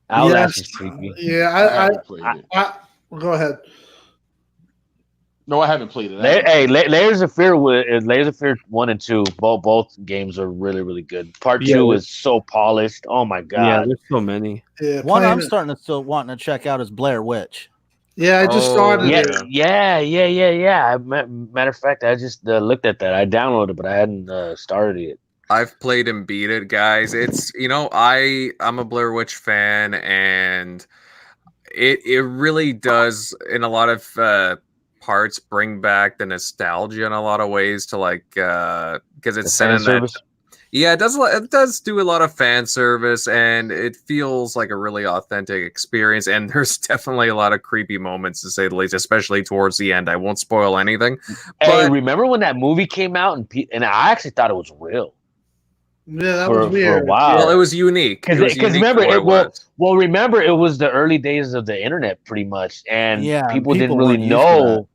Outlast is creepy. Yeah, I go ahead. No, I haven't played it. Hey, Layers of Fear 1 and 2. Both games are really, really good. Part 2 is so polished. Oh my god. Yeah, there's so many. Yeah, one I'm starting to still wanting to check out is Blair Witch. Yeah, I just started it. Yeah. Matter of fact, I just looked at that. I downloaded it, but I hadn't started it. I've played and beat it, guys. It's I'm a Blair Witch fan, and it really does in a lot of parts bring back the nostalgia in a lot of ways to like because it's set in that. Yeah, it does do a lot of fan service, and it feels like a really authentic experience. And there's definitely a lot of creepy moments, to say the least, especially towards the end. I won't spoil anything. Hey, remember when that movie came out and I actually thought it was real. Yeah, that was weird. For a while. Well, it was unique. Because remember, remember it was the early days of the internet, pretty much, and people didn't really know.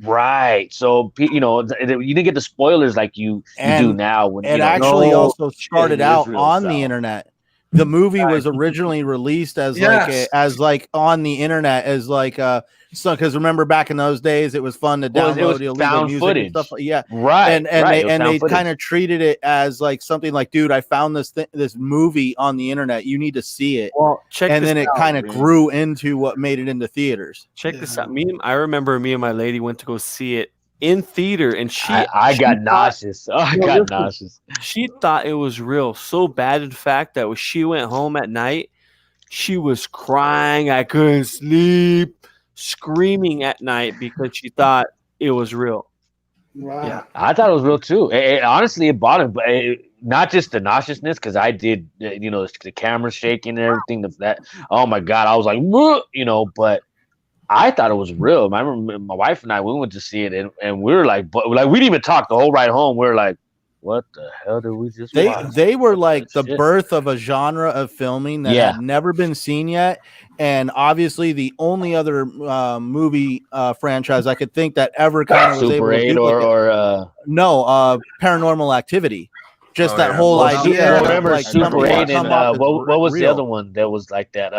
Right, so you didn't get the spoilers like you do now. When it actually also started out on the internet. The movie was originally released as like on the internet as like so because remember back in those days it was fun to download illegal music footage and stuff. Yeah, right. And they kind of treated it as like something like, dude, I found this movie on the internet. You need to see it. Well, and then it kind of grew into what made it into theaters. Check this out. I remember me and my lady went to go see it in theater, and I got nauseous. She thought it was real so bad, in fact, that when she went home at night, she was crying. I couldn't sleep, screaming at night because she thought it was real. Wow. Yeah. I thought it was real too. Honestly, it bothered, but not just the nauseousness, because I did, the camera shaking and everything. That, oh my god, I was like, "Whoa," but I thought it was real. I remember my wife and I, we went to see it, and we were like, but like we didn't even talk the whole ride home. We were like, what the hell did we just watch? They were like the Shit. birth of a genre of filming that Yeah. had never been seen yet, and obviously the only other movie franchise I could think that ever kind of was able Super to 8 duplicate. or Paranormal Activity. Just Oh, that yeah. whole Well, idea. yeah, of, remember like, Super something 8 come and off as what was the real. other one that was like that?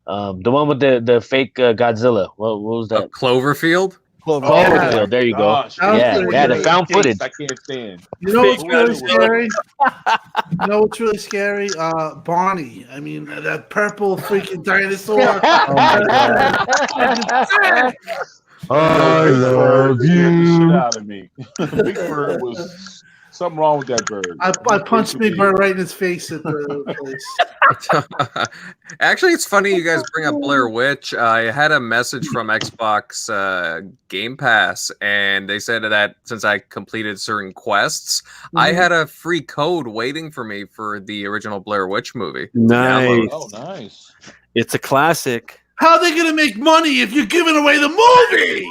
The one with the fake Godzilla. What was that? Cloverfield. Cloverfield. There you go. That was Yeah, pretty yeah, the good. found footage. I can't stand. You know what's Who really was it? scary? You know what's really scary? Barney. I mean, that purple freaking dinosaur. Oh my god. I Big Bird love scared the shit you. out of me. Big Bird was something wrong with that bird. I punched me right in his face at the place. Actually, it's funny you guys bring up Blair Witch. I had a message from Xbox Game Pass, and they said that since I completed certain quests, I had a free code waiting for me for the original Blair Witch movie. Nice. Oh, nice. It's a classic. How are they gonna make money if you're giving away the movie?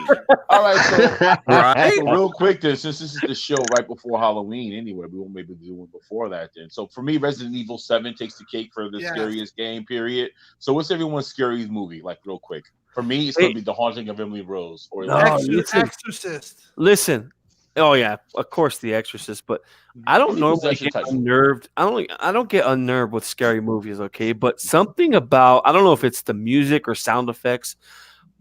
All right, so, Right? so real quick, since this is the show right before Halloween, anyway, we won't maybe do one before that. Then, so for me, Resident Evil 7 takes the cake for the scariest game. Period. So, what's everyone's scariest movie? Like, real quick, for me, it's gonna be The Haunting of Emily Rose or Exorcist. Listen. Oh yeah, of course, The Exorcist. But I don't normally get unnerved. I don't get unnerved with scary movies. Okay, but something about, I don't know if it's the music or sound effects,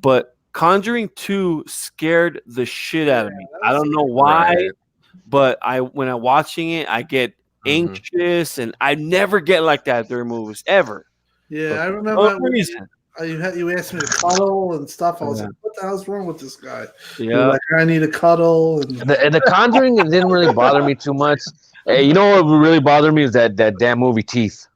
but Conjuring 2 scared the shit out of me. I don't know why, but when I'm watching it, I get anxious, and I never get like that during movies ever. Yeah, But I remember. no reason. You asked me to cuddle and stuff. I was like, "What the hell's wrong with this guy?" Yeah, like, I need a cuddle. And The Conjuring, it didn't really bother me too much. Hey, you know what really bothered me is that damn movie Teeth.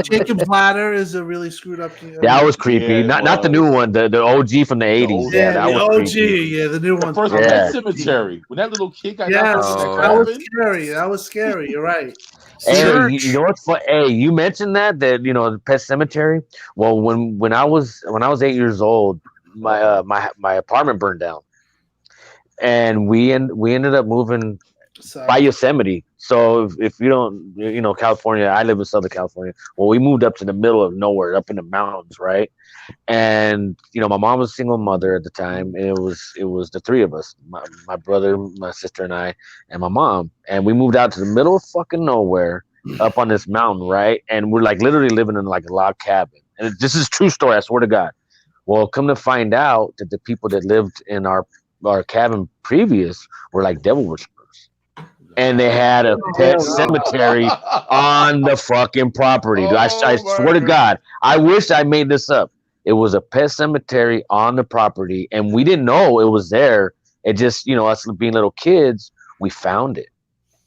Jacob's Ladder is a really screwed up. That was creepy. Yeah, not the new one, the OG from the 80s. Yeah, that the was OG. creepy. Yeah, the new one. First Pet Cemetery. When that little kid got out that was scary. That was scary. You're right. Hey, you know what's fun? Hey, you mentioned that the Pet Cemetery. Well, when I was 8 years old, my my apartment burned down, and we ended up moving by Yosemite. So if you don't, California, I live in Southern California. Well, we moved up to the middle of nowhere, up in the mountains, right? And my mom was a single mother at the time, and it was the three of us, my brother, my sister, and I, and my mom, and we moved out to the middle of fucking nowhere, up on this mountain, right? And we're like literally living in like a log cabin, and this is a true story, I swear to God. Well, come to find out that the people that lived in our cabin previous were like devil worshippers. And they had a pet cemetery on the fucking property. I swear to God, I wish I made this up. It was a pet cemetery on the property, and we didn't know it was there. It just, us being little kids, we found it.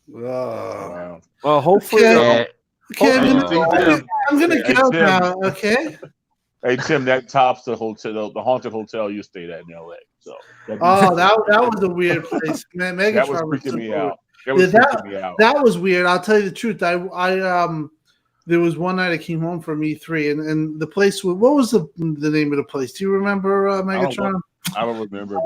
Wow. Well, hopefully. Okay, I'm gonna go now. Okay. Hey Tim, that tops the hotel, the haunted hotel you stayed at in LA. So. That was a weird place, man. Megatron that was freaking me out. That was weird. I'll tell you the truth. I there was one night I came home from E3, and the place. What was the name of the place? Do you remember, Megatron? I don't remember.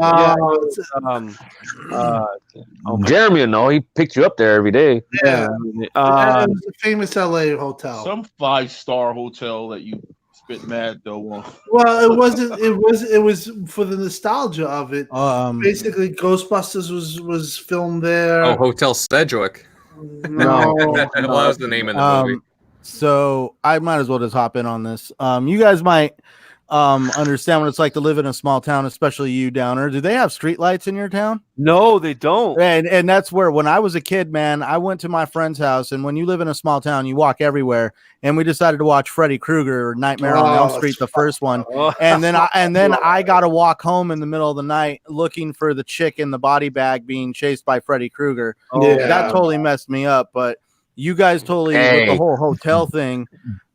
Jeremy, he picked you up there every day. Yeah, it was a famous LA hotel. Some 5-star hotel that you spit mad though on. Well, it wasn't. It was for the nostalgia of it. Basically, Ghostbusters was filmed there. Oh, Hotel Sedgwick. No, that was the name of the movie. So I might as well just hop in on this. You guys might understand what it's like to live in a small town, especially you, Downer. Do they have streetlights in your town? No, they don't. And that's where, when I was a kid, man, I went to my friend's house, and when you live in a small town, you walk everywhere. And we decided to watch Freddy Krueger or Nightmare on Elm Street, the first one. And then I got to walk home in the middle of the night looking for the chick in the body bag being chased by Freddy Krueger. That totally messed me up. But you guys totally with the whole hotel thing.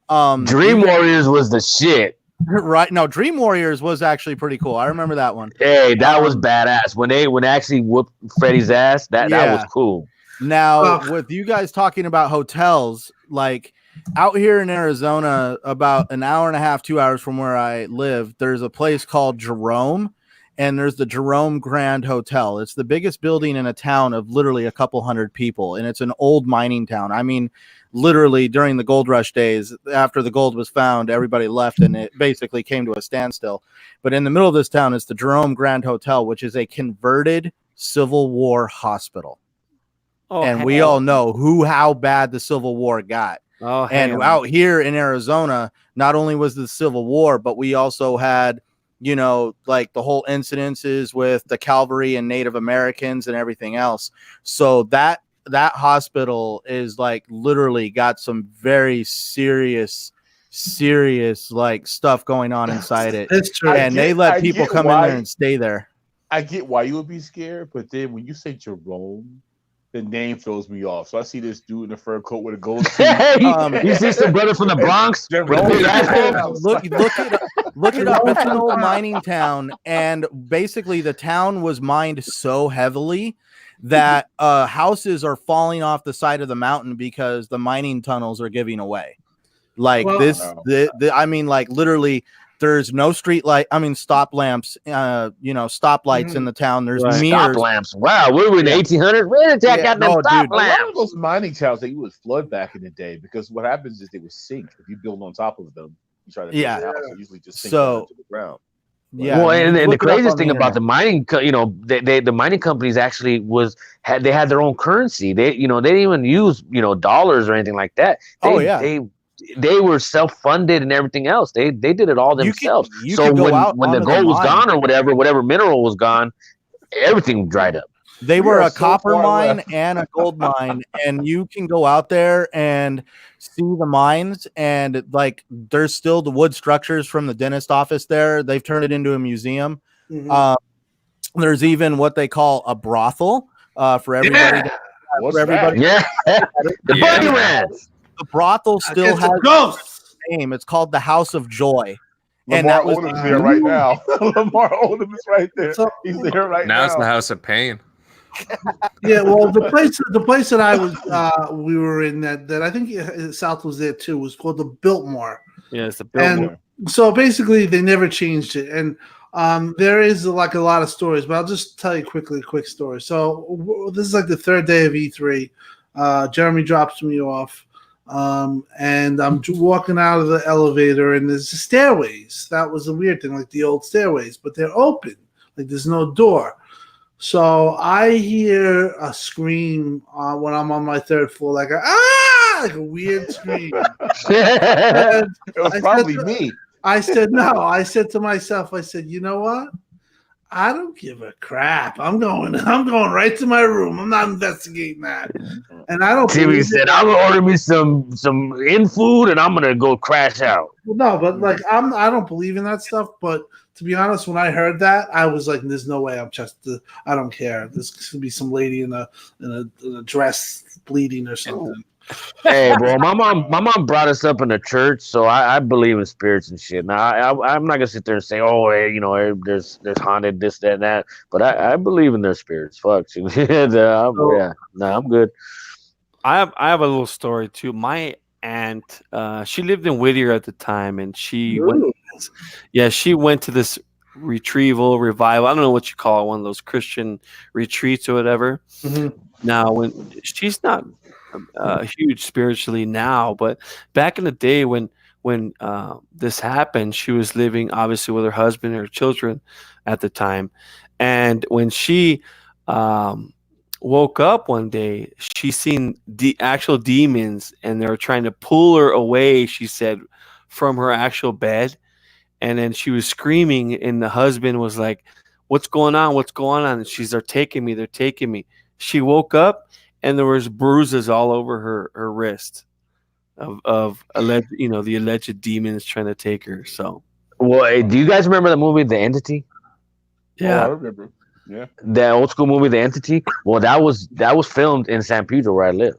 Dream Warriors was the shit. Right? No, Dream Warriors was actually pretty cool. I remember that one. Hey, that was badass. When they actually whooped Freddy's ass, that was cool. Now, with you guys talking about hotels, like out here in Arizona, about an hour and a half, 2 hours from where I live, there's a place called Jerome, and there's the Jerome Grand Hotel. It's the biggest building in a town of literally a couple hundred people, and it's an old mining town. I mean, literally during the gold rush days, after the gold was found, everybody left, and it basically came to a standstill. But in the middle of this town is the Jerome Grand Hotel, which is a converted Civil War hospital. Oh, and we all know how bad the Civil War got. Oh, and out here in Arizona, not only was the Civil War, but we also had, you know, like the whole incidences with the cavalry and Native Americans and everything else. So that hospital is like literally got some very serious like stuff going on inside it. It's true. And they let people come in there and stay there. I get why you would be scared, but then when you say Jerome, the name throws me off. So I see this dude in a fur coat with a gold suit. You see some brother from the Bronx? Look it up. It's an old mining town, and basically the town was mined so heavily that houses are falling off the side of the mountain because the mining tunnels are giving away. Like I mean, like literally. There's no street light. I mean, stop lamps. Stop lights in the town. There's mirrors. Stop lamps. Wow, we were in the 1800s. Where did that got them stop lamps? A lot of those mining towns that you would flood back in the day because what happens is they would sink if you build on top of them. You try to build a house, it usually just sink down to the ground. Yeah. Well, and the craziest thing about the mining, the mining companies actually had their own currency. They didn't even use dollars or anything like that. They were self-funded and everything else. They did it all themselves. So when the gold was gone or whatever mineral was gone, everything dried up. They were a copper mine and a gold mine, and you can go out there and see the mines, and like there's still the wood structures from the dentist office there. They've turned it into a museum. Mm-hmm. There's even what they call a brothel for everybody. The bunny rats. The brothel still has a name. It's called the House of Joy. Lamar Odom's there right now. Lamar Odom is right there. So, he's there right now. Now it's the House of Pain. Yeah, well, the place that I was, we were in that I think South was there too, was called the Biltmore. Yeah, it's the Biltmore. And so basically, they never changed it, and there is like a lot of stories, but I'll just tell you quickly a quick story. So this is like the third day of E3. Jeremy drops me off. And I'm walking out of the elevator, and there's stairways. That was a weird thing, like the old stairways, but they're open, like there's no door. So I hear a scream when I'm on my third floor, like a weird scream. It was probably me. I said no. I said to myself, you know what? I don't give a crap. I'm going right to my room. I'm not investigating that. And I don't. Timmy said, "I'm gonna order me some in food, and I'm gonna go crash out." Well, no, but like I don't believe in that stuff. But to be honest, when I heard that, I was like, "There's no way I'm just. I don't care. This could be some lady in a dress bleeding or something." Hey, bro, my mom brought us up in the church, so I believe in spirits and shit. Now, I'm not gonna sit there and say, "Oh, hey, there's haunted this, that, and that," but I believe in their spirits. Fuck, I'm good. I have a little story too. My aunt, she lived in Whittier at the time, and she went to this revival. I don't know what you call it, one of those Christian retreats or whatever. Mm-hmm. Now, when she's not huge spiritually now, but back in the day when this happened, she was living obviously with her husband and her children at the time, and when she woke up one day, she seen the actual demons, and they were trying to pull her away, she said, from her actual bed, and then she was screaming, and the husband was like, what's going on, and she's, they're taking me. She woke up, and there was bruises all over her wrist of the alleged demons trying to take her. So, well, hey, do you guys remember the movie The Entity? Yeah, I remember. Yeah, the old school movie The Entity. Well, that was filmed in San Pedro where I live.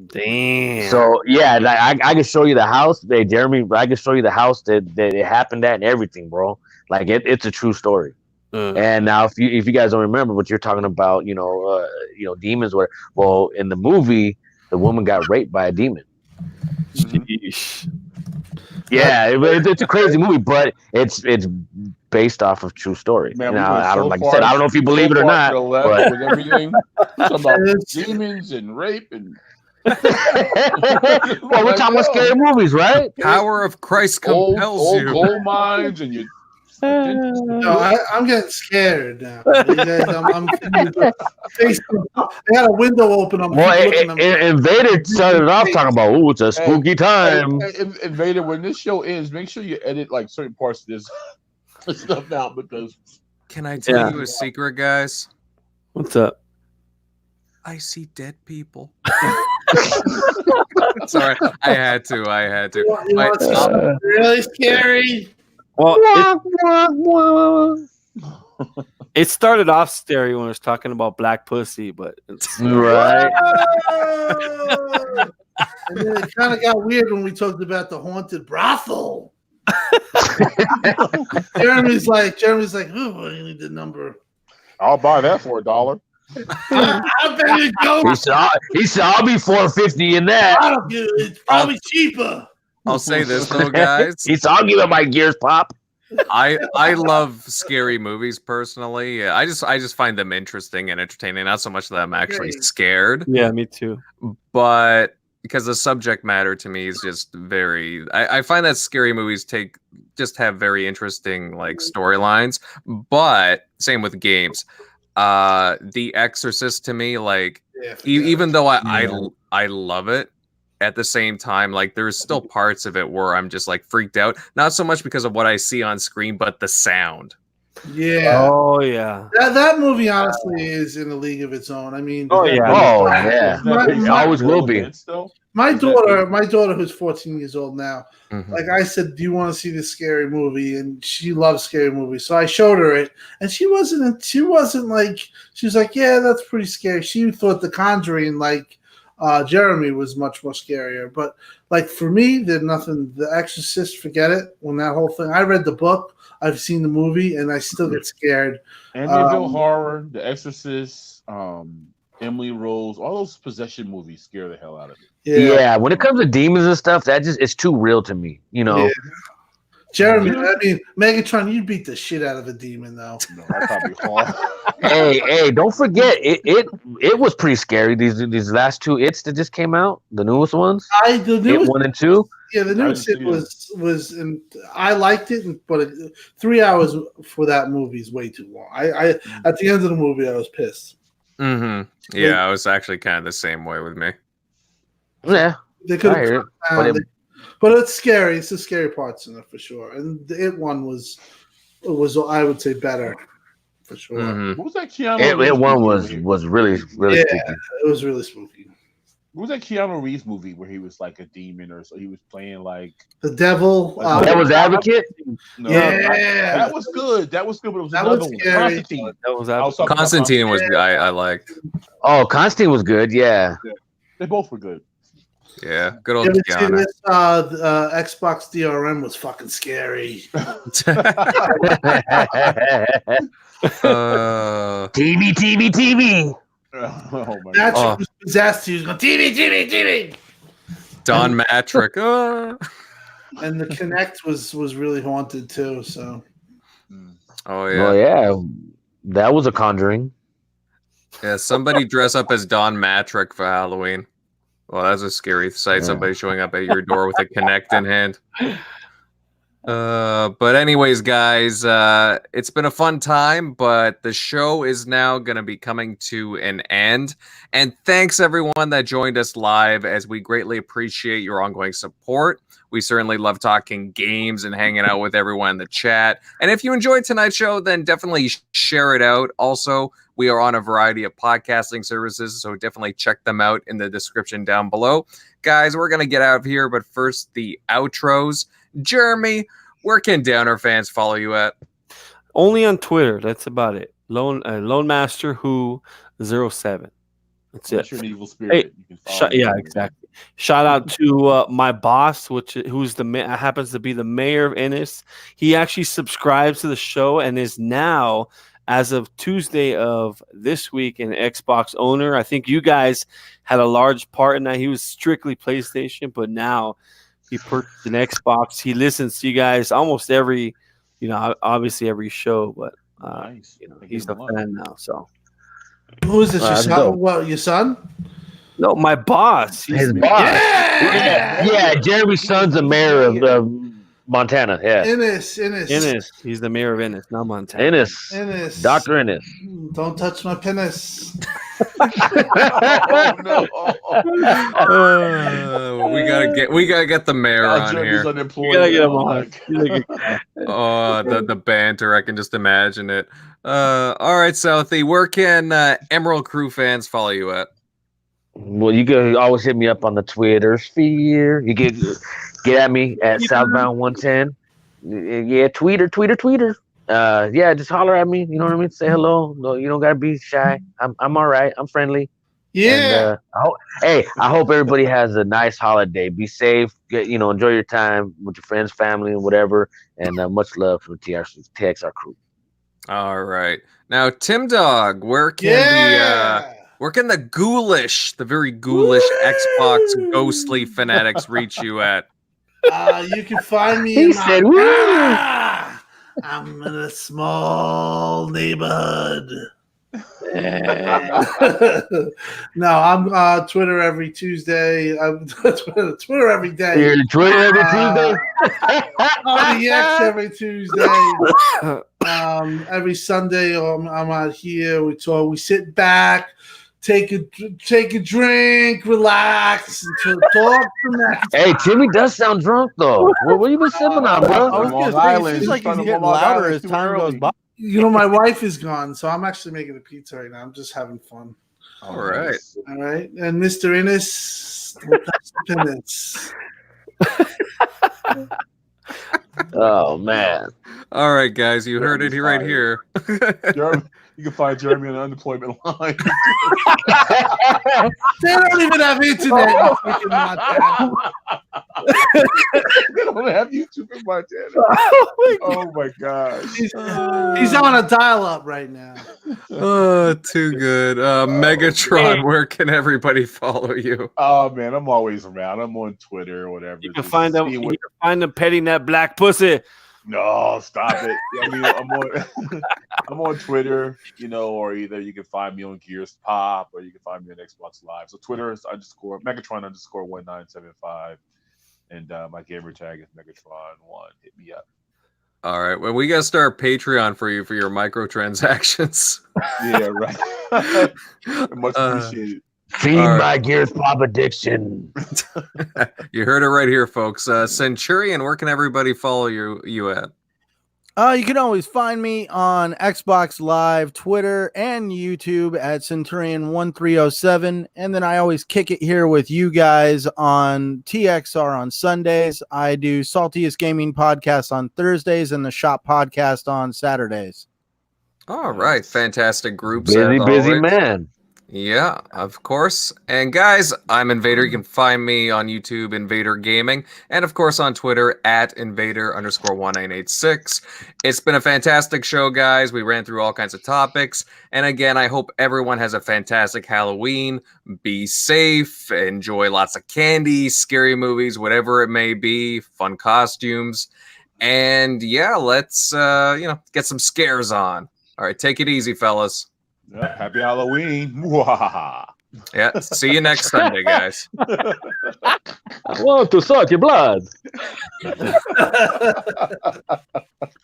Damn. So yeah, like, I can show you the house. Hey, Jeremy, I can show you the house that it happened at and everything, bro. Like it's a true story. And now, if you guys don't remember, but you're talking about, demons. Well, in the movie, the woman got raped by a demon. Sheesh. Yeah, it's a crazy movie, but it's based off of true story. Man, Now, went I don't so like I far- said, I don't know if you believe it or so far not, to the left but with everything. Talking about demons and rape and well, we're talking about scary movies, right? Power of Christ compels old you. gold mines and you. No, I'm getting scared now. You guys, I'm facing. I got a window open. I'm Well, looking. Invader started off talking about, "Ooh, it's a spooky time." Invader, when this show ends, make sure you edit like certain parts of this stuff out because Can I tell you a secret, guys? What's up? I see dead people. Sorry, I had to. You want something really scary? Well, it started off scary when it was talking about black pussy, but it's Right. And then it kind of got weird when we talked about the haunted brothel. Jeremy's like, oh, I need the number. I'll buy that for $1. I bet it goes. He said, "I'll be $4.50 in that." It's probably cheaper. I'll say this though, guys. He said, "I'll give it my gears pop." I love scary movies personally. Yeah, I just find them interesting and entertaining. Not so much that I'm actually scared. yeah, me too. But because the subject matter to me is just very. I find that scary movies have very interesting like storylines. But same with games. The Exorcist to me, like even though I love it, at the same time, like there's still parts of it where I'm just like freaked out. Not so much because of what I see on screen, but the sound. Yeah. Oh yeah. That movie honestly is in a league of its own. I mean, Oh yeah. Oh yeah, it always will be. My daughter, who's 14 years old now, Mhm. like I said, do you want to see this scary movie? And she loves scary movies, so I showed her it, and she was like, yeah, that's pretty scary. She thought The Conjuring, like Jeremy, was much more scarier. But like for me, there's nothing. The Exorcist, forget it. When that whole thing, I read the book, I've seen the movie, and I still get scared. Amityville Horror, The Exorcist, Emily Rose, all those possession movies scare the hell out of me. Yeah, when it comes to demons and stuff, it's too real to me. Yeah. Jeremy, I mean, Megatron, you beat the shit out of a demon, though. No, that's probably hard. Hey, don't forget, it was pretty scary. These last two that just came out, the newest ones. The newest 1 and 2. Yeah, the newest hit was, and I liked it, but 3 hours for that movie is way too long. I at the end of the movie, I was pissed. Mm-hmm. Yeah, I was actually kind of the same way with me. Yeah, they could hear it. But it's scary. It's the scary parts in it for sure. And the It one was I would say better for sure. Mm-hmm. What was that Keanu? It one was really spooky. It was really spooky. What was that Keanu Reeves movie where he was like a demon or so? He was playing like the devil. Devil's Advocate. No, yeah, that was good. But it was that another was one. scary. Constantine. Constantine was I liked. Oh, Constantine was good. Yeah. They both were good. Yeah, good old You ever see Keanu. this? The Xbox DRM was fucking scary. TV. Oh my That god. shit was possessed. He was going TV. Don Matrick. And the Kinect was really haunted too. So Oh yeah. Oh yeah, that was a Conjuring. Yeah, somebody dress up as Don Matrick for Halloween. Well, that's a scary sight. Yeah. Somebody showing up at your door with a Kinect in hand. But anyways, guys, it's been a fun time, but the show is now going to be coming to an end. And thanks everyone that joined us live, as we greatly appreciate your ongoing support. We certainly love talking games and hanging out with everyone in the chat. And if you enjoyed tonight's show, then definitely share it out. Also, we are on a variety of podcasting services, so definitely check them out in the description down below. Guys, we're going to get out of here, but first, the outros. Jeremy, where can Downer fans follow you at? Only on Twitter. That's about it. Lone Master Who 07. That's Unless it. you're an evil spirit, you can follow me Yeah, on exactly. Shout out to my boss, who's happens to be the mayor of Ennis. He actually subscribes to the show and is now, as of Tuesday of this week, an Xbox owner. I think you guys had a large part in that. He was strictly PlayStation, but now he purchased an Xbox. He listens to you guys almost every, obviously every show, but Nice. he's a fan now. So Who is this? Your That's son? dope. What, your son? no, my boss. His boss. Yeah, Jeremy's son's the mayor of Montana. Yeah, Ennis. Ennis. He's the mayor of Ennis, not Montana. Ennis. Dr. Ennis. Don't touch my penis. Oh no! We gotta get the mayor on Jeremy's here. unemployed. You gotta get him now, on. like- He's a good guy. Oh, the banter! I can just imagine it. All right, Southie, where can Emerald Crew fans follow you at? Well, you can always hit me up on the Twitter sphere. You can get at me at Southbound 110. Yeah, tweeter. Yeah, just holler at me. You know what I mean? Say hello. No, you don't gotta be shy. I'm all right. I'm friendly. Yeah. And, I hope everybody has a nice holiday. Be safe. Enjoy your time with your friends, family, and whatever. And much love from the TXR crew. All right, now Tim Dog, where can the ghoulish, the very ghoulish Xbox ghostly fanatics reach you at? You can find me He in said, my... I'm in a small neighborhood. No, I'm Twitter every Tuesday. I'm Twitter every day. You're Twitter every Tuesday. On the X every Tuesday. Every Sunday I'm out here. We talk. We sit back, take a drink, relax, and talk the next. Hey, Timmy does sound drunk though. What you been sipping on, I bro? was Long gonna say, it Island. seems like He's he's trying to getting Long louder Island as too time goes early. by. My wife is gone, so I'm actually making a pizza right now. I'm just having fun. All right. All right, and Mr. Innes, that's the penis. Oh man. All right, guys, you heard it Jeremy's right fired. here. Jeremy, you can find Jeremy on the unemployment line. They don't even have internet in freaking Montana. They don't have YouTube in Montana. Oh my gosh. He's on a dial-up right now. Oh, too good. Megatron, where can everybody follow you? Oh man, I'm always around. I'm on Twitter or whatever. You can Just find them. see You what- can find them petting that black pussy. No, stop it. I mean, I'm on Twitter, or either you can find me on Gears Pop or you can find me on Xbox Live. So Twitter is Megatron_1975, and my gamer tag is Megatron1. Hit me up. All right, well, we got to start Patreon for you for your microtransactions. Yeah, right. Much appreciated. Feed All right. my Gears Pop addiction. You heard it right here, folks. Centurion, where can everybody follow you at? You can always find me on Xbox Live, Twitter, and YouTube at Centurion1307. And then I always kick it here with you guys on TXR on Sundays. I do Saltiest Gaming Podcast on Thursdays and the Shop Podcast on Saturdays. All right, fantastic groups. Busy as always. man. Yeah, of course. And guys, I'm Invader. You can find me on YouTube, Invader Gaming, and of course on Twitter at Invader_1986. It's been a fantastic show, guys. We ran through all kinds of topics. And again, I hope everyone has a fantastic Halloween. Be safe, enjoy lots of candy, scary movies, whatever it may be, fun costumes. And yeah, let's get some scares on. All right, take it easy, fellas. Yeah, happy Halloween. Yeah, see you next Sunday, guys. I want to suck your blood.